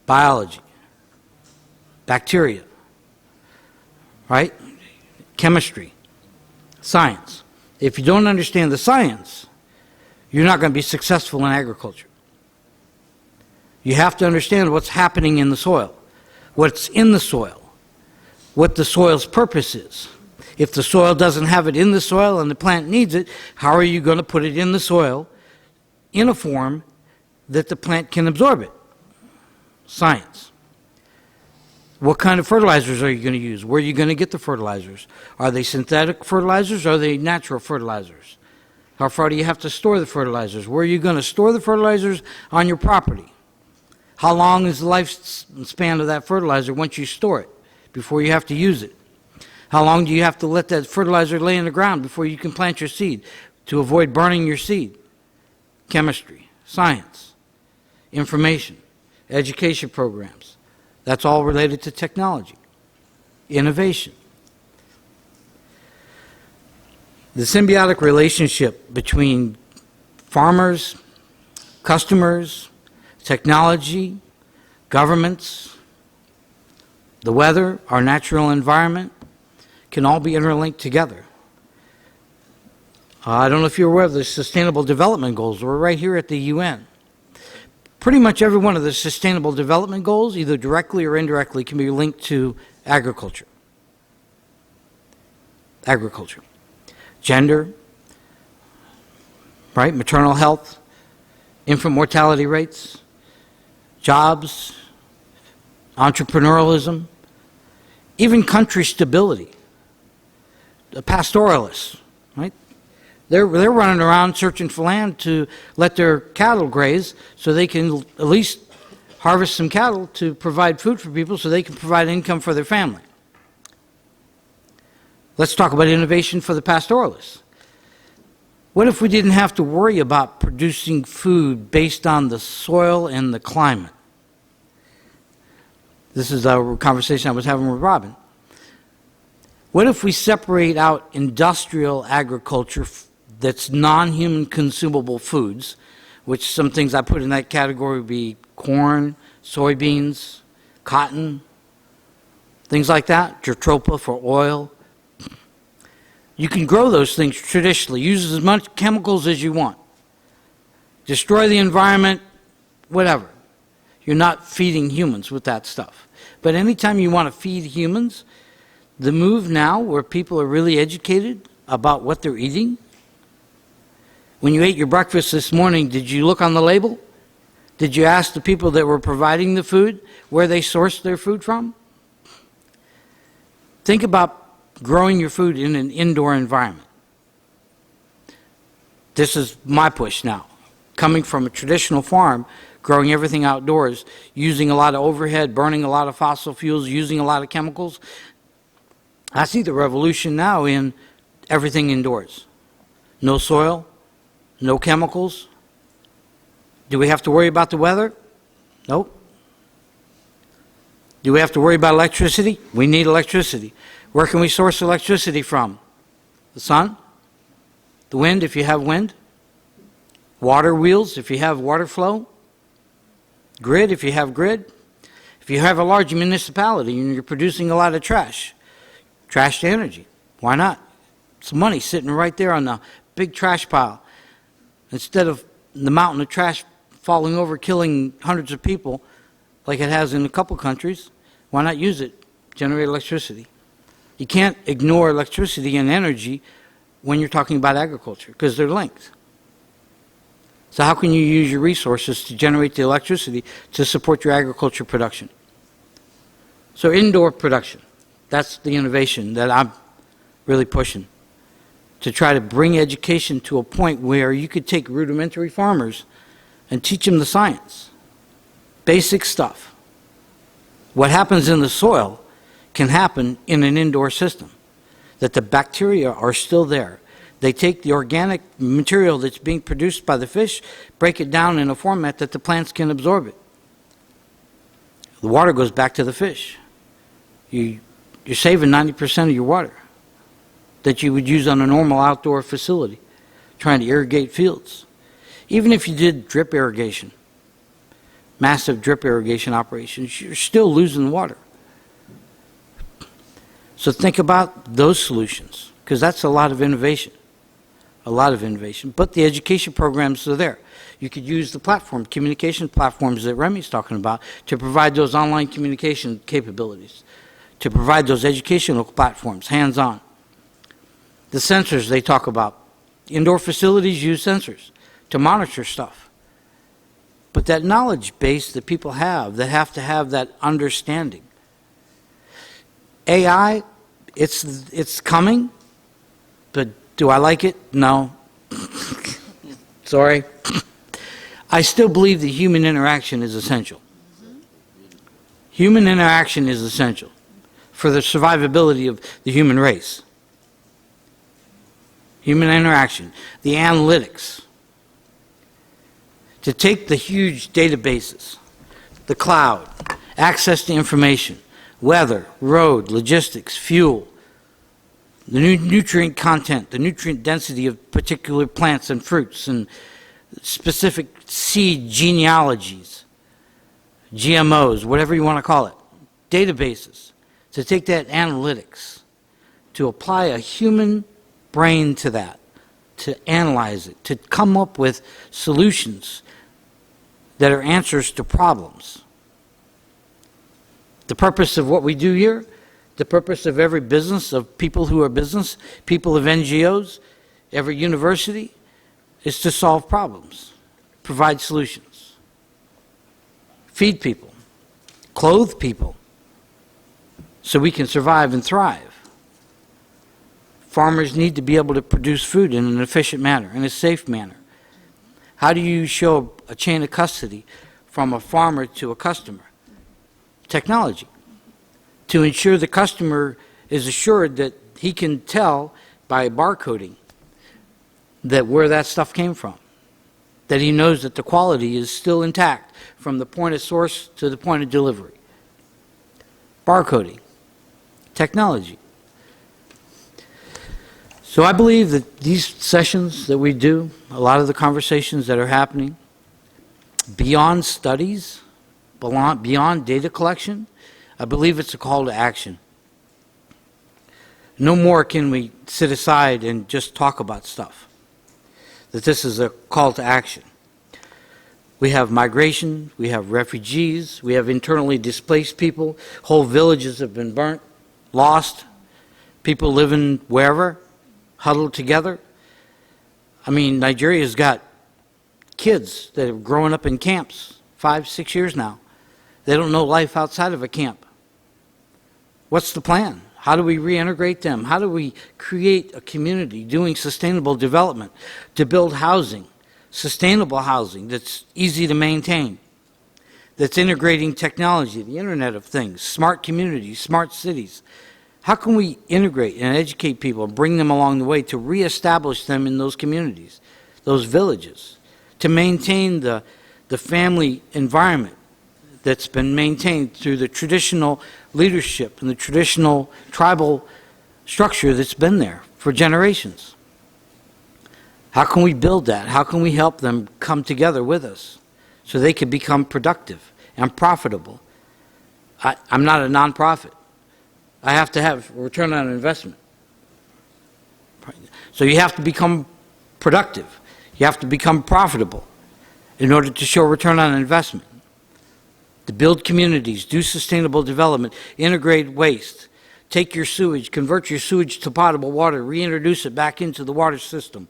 Speaker 9: Biology. Bacteria, right? Chemistry, science. If you don't understand the science, you're not going to be successful in agriculture. You have to understand what's happening in the soil, what's in the soil, what the soil's purpose is. If the soil doesn't have it in the soil and the plant needs it, how are you going to put it in the soil in a form that the plant can absorb it? Science. What kind of fertilizers are you going to use? Where are you going to get the fertilizers? Are they synthetic fertilizers or are they natural fertilizers? How far do you have to store the fertilizers? Where are you going to store the fertilizers on your property? How long is the lifespan of that fertilizer once you store it before you have to use it? How long do you have to let that fertilizer lay in the ground before you can plant your seed to avoid burning your seed? Chemistry, science, information, education programs. That's all related to technology, innovation. The symbiotic relationship between farmers, customers, technology, governments, the weather, our natural environment, can all be interlinked together. I don't know if you're aware of the Sustainable Development Goals. We're right here at the UN. Pretty much every one of the Sustainable Development Goals, either directly or indirectly, can be linked to agriculture. Agriculture. Gender, right? Maternal health, infant mortality rates, jobs, entrepreneurialism, even country stability. The pastoralists, right? They're running around searching for land to let their cattle graze so they can at least harvest some cattle to provide food for people so they can provide income for their family. Let's talk about innovation for the pastoralists. What if we didn't have to worry about producing food based on the soil and the climate? This is a conversation I was having with Robin. What if we separate out industrial agriculture that's non-human consumable foods, which some things I put in that category would be corn, soybeans, cotton, things like that, jatropha for oil. You can grow those things traditionally, use as much chemicals as you want, destroy the environment, whatever. You're not feeding humans with that stuff. But anytime you want to feed humans, the move now where people are really educated about what they're eating. When you ate your breakfast this morning, did you look on the label? Did you ask the people that were providing the food where they sourced their food from? Think about growing your food in an indoor environment. This is my push now. Coming from a traditional farm, growing everything outdoors, using a lot of overhead, burning a lot of fossil fuels, using a lot of chemicals. I see the revolution now in everything indoors. No soil, no chemicals. Do we have to worry about the weather? Nope. Do we have to worry about electricity? We need electricity. Where can we source electricity from? The sun? The wind, if you have wind? Water wheels, if you have water flow? Grid, if you have grid? If you have a large municipality and you're producing a lot of trash to energy, why not? It's money sitting right there on the big trash pile. Instead of the mountain of trash falling over, killing hundreds of people, like it has in a couple countries, why not use it? Generate electricity. You can't ignore electricity and energy when you're talking about agriculture, because they're linked. So how can you use your resources to generate the electricity to support your agriculture production? So indoor production, that's the innovation that I'm really pushing, to try to bring education to a point where you could take rudimentary farmers and teach them the science, basic stuff. What happens in the soil can happen in an indoor system, that the bacteria are still there. They take the organic material that's being produced by the fish, break it down in a format that the plants can absorb it. The water goes back to the fish. You're saving 90% of your water that you would use on a normal outdoor facility, trying to irrigate fields. Even if you did drip irrigation, massive drip irrigation operations, you're still losing water. So think about those solutions, because that's a lot of innovation. A lot of innovation. But the education programs are there. You could use the platform, communication platforms that Remy's talking about, to provide those online communication capabilities, to provide those educational platforms, hands-on. The sensors they talk about. Indoor facilities use sensors to monitor stuff. But that knowledge base that people have to have that understanding. AI, it's coming, but do I like it? No. Sorry. I still believe that human interaction is essential. Human interaction is essential for the survivability of the human race. Human interaction, the analytics, to take the huge databases, the cloud, access to information, weather, road, logistics, fuel, the nutrient content, the nutrient density of particular plants and fruits, and specific seed genealogies, GMOs, whatever you want to call it, databases, to take that analytics, to apply a human brain to that, to analyze it, to come up with solutions that are answers to problems. The purpose of what we do here, the purpose of every business, of people who are business, people of NGOs, every university, is to solve problems, provide solutions, feed people, clothe people, so we can survive and thrive. Farmers need to be able to produce food in an efficient manner, in a safe manner. How do you show a chain of custody from a farmer to a customer? Technology. To ensure the customer is assured that he can tell by barcoding that where that stuff came from, that he knows that the quality is still intact from the point of source to the point of delivery. Barcoding. Technology. So I believe that these sessions that we do, a lot of the conversations that are happening, beyond studies, beyond data collection, I believe it's a call to action. No more can we sit aside and just talk about stuff. That this is a call to action. We have migration, we have refugees, we have internally displaced people, whole villages have been burnt, lost, people living wherever, huddled together. I mean, Nigeria's got kids that are growing up in camps, 5, 6 years now. They don't know life outside of a camp. What's the plan? How do we reintegrate them? How do we create a community doing sustainable development to build housing, sustainable housing that's easy to maintain, that's integrating technology, the Internet of Things, smart communities, smart cities? How can we integrate and educate people and bring them along the way to reestablish them in those communities, those villages, to maintain the family environment that's been maintained through the traditional leadership and the traditional tribal structure that's been there for generations? How can we build that? How can we help them come together with us so they can become productive and profitable? I'm not a nonprofit. I have to have a return on investment. So you have to become productive. You have to become profitable in order to show return on investment. To build communities, do sustainable development, integrate waste, take your sewage, convert your sewage to potable water, reintroduce it back into the water system.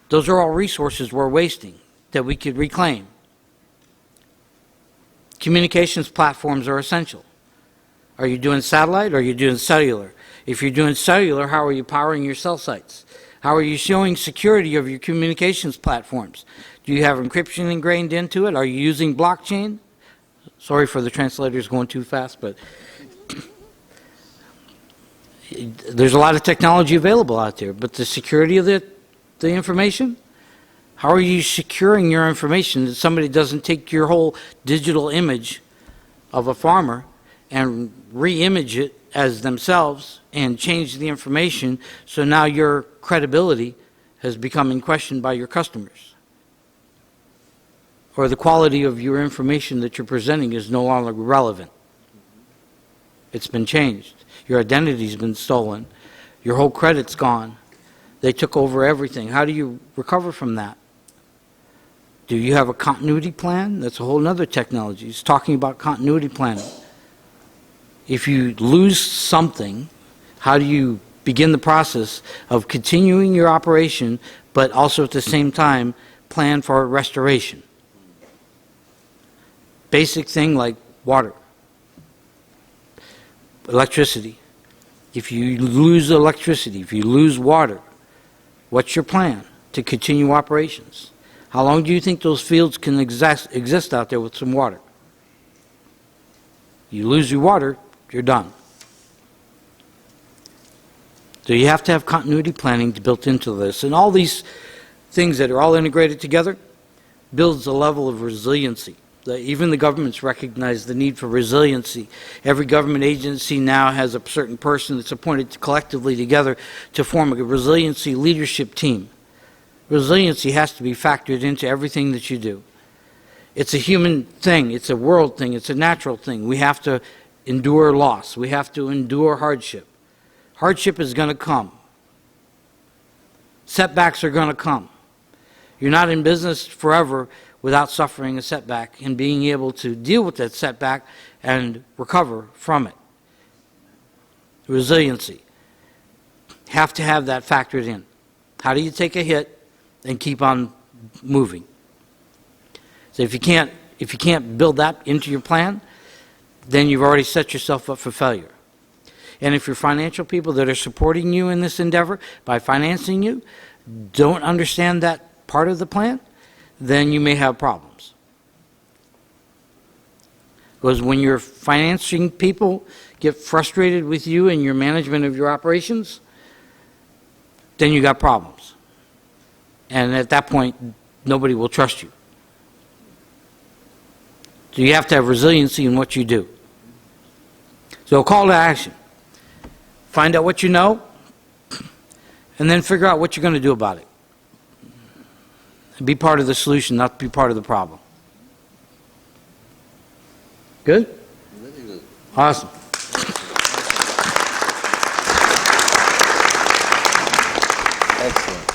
Speaker 9: Those are all resources we're wasting that we could reclaim. Communications platforms are essential. Are you doing satellite or are you doing cellular? If you're doing cellular, how are you powering your cell sites? How are you showing security of your communications platforms? Do you have encryption ingrained into it? Are you using blockchain? Sorry for the translators going too fast, but there's a lot of technology available out there. But the security of the information? How are you securing your information that somebody doesn't take your whole digital image of a farmer and re-image it as themselves and change the information so now your credibility has become in question by your customers? Or the quality of your information that you're presenting is no longer relevant. It's been changed. Your identity's been stolen. Your whole credit's gone. They took over everything. How do you recover from that? Do you have a continuity plan? That's a whole other technology. It's talking about continuity planning. If you lose something, how do you begin the process of continuing your operation, but also at the same time plan for restoration? Basic thing like water, electricity. If you lose electricity, if you lose water, what's your plan to continue operations? How long do you think those fields can exist out there with some water? You lose your water, you're done. So you have to have continuity planning built into this. And all these things that are all integrated together builds a level of resiliency Even the governments recognize the need for resiliency. Every government agency now has a certain person that's appointed collectively together to form a resiliency leadership team. Resiliency has to be factored into everything that you do. It's a human thing, it's a world thing, it's a natural thing. We have to endure loss, we have to endure hardship. Hardship is going to come. Setbacks are going to come. You're not in business forever without suffering a setback and being able to deal with that setback and recover from it. Resiliency. Have to have that factored in. How do you take a hit and keep on moving? So if you can't build that into your plan, then you've already set yourself up for failure. And if your financial people that are supporting you in this endeavor by financing you don't understand that part of the plan, then you may have problems. Because when your financing people get frustrated with you and your management of your operations, then you got problems. And at that point, nobody will trust you. So you have to have resiliency in what you do. So call to action. Find out what you know, and then figure out what you're going to do about it. Be part of the solution, not be part of the problem. Good?
Speaker 2: Very good.
Speaker 9: Awesome.
Speaker 2: Excellent.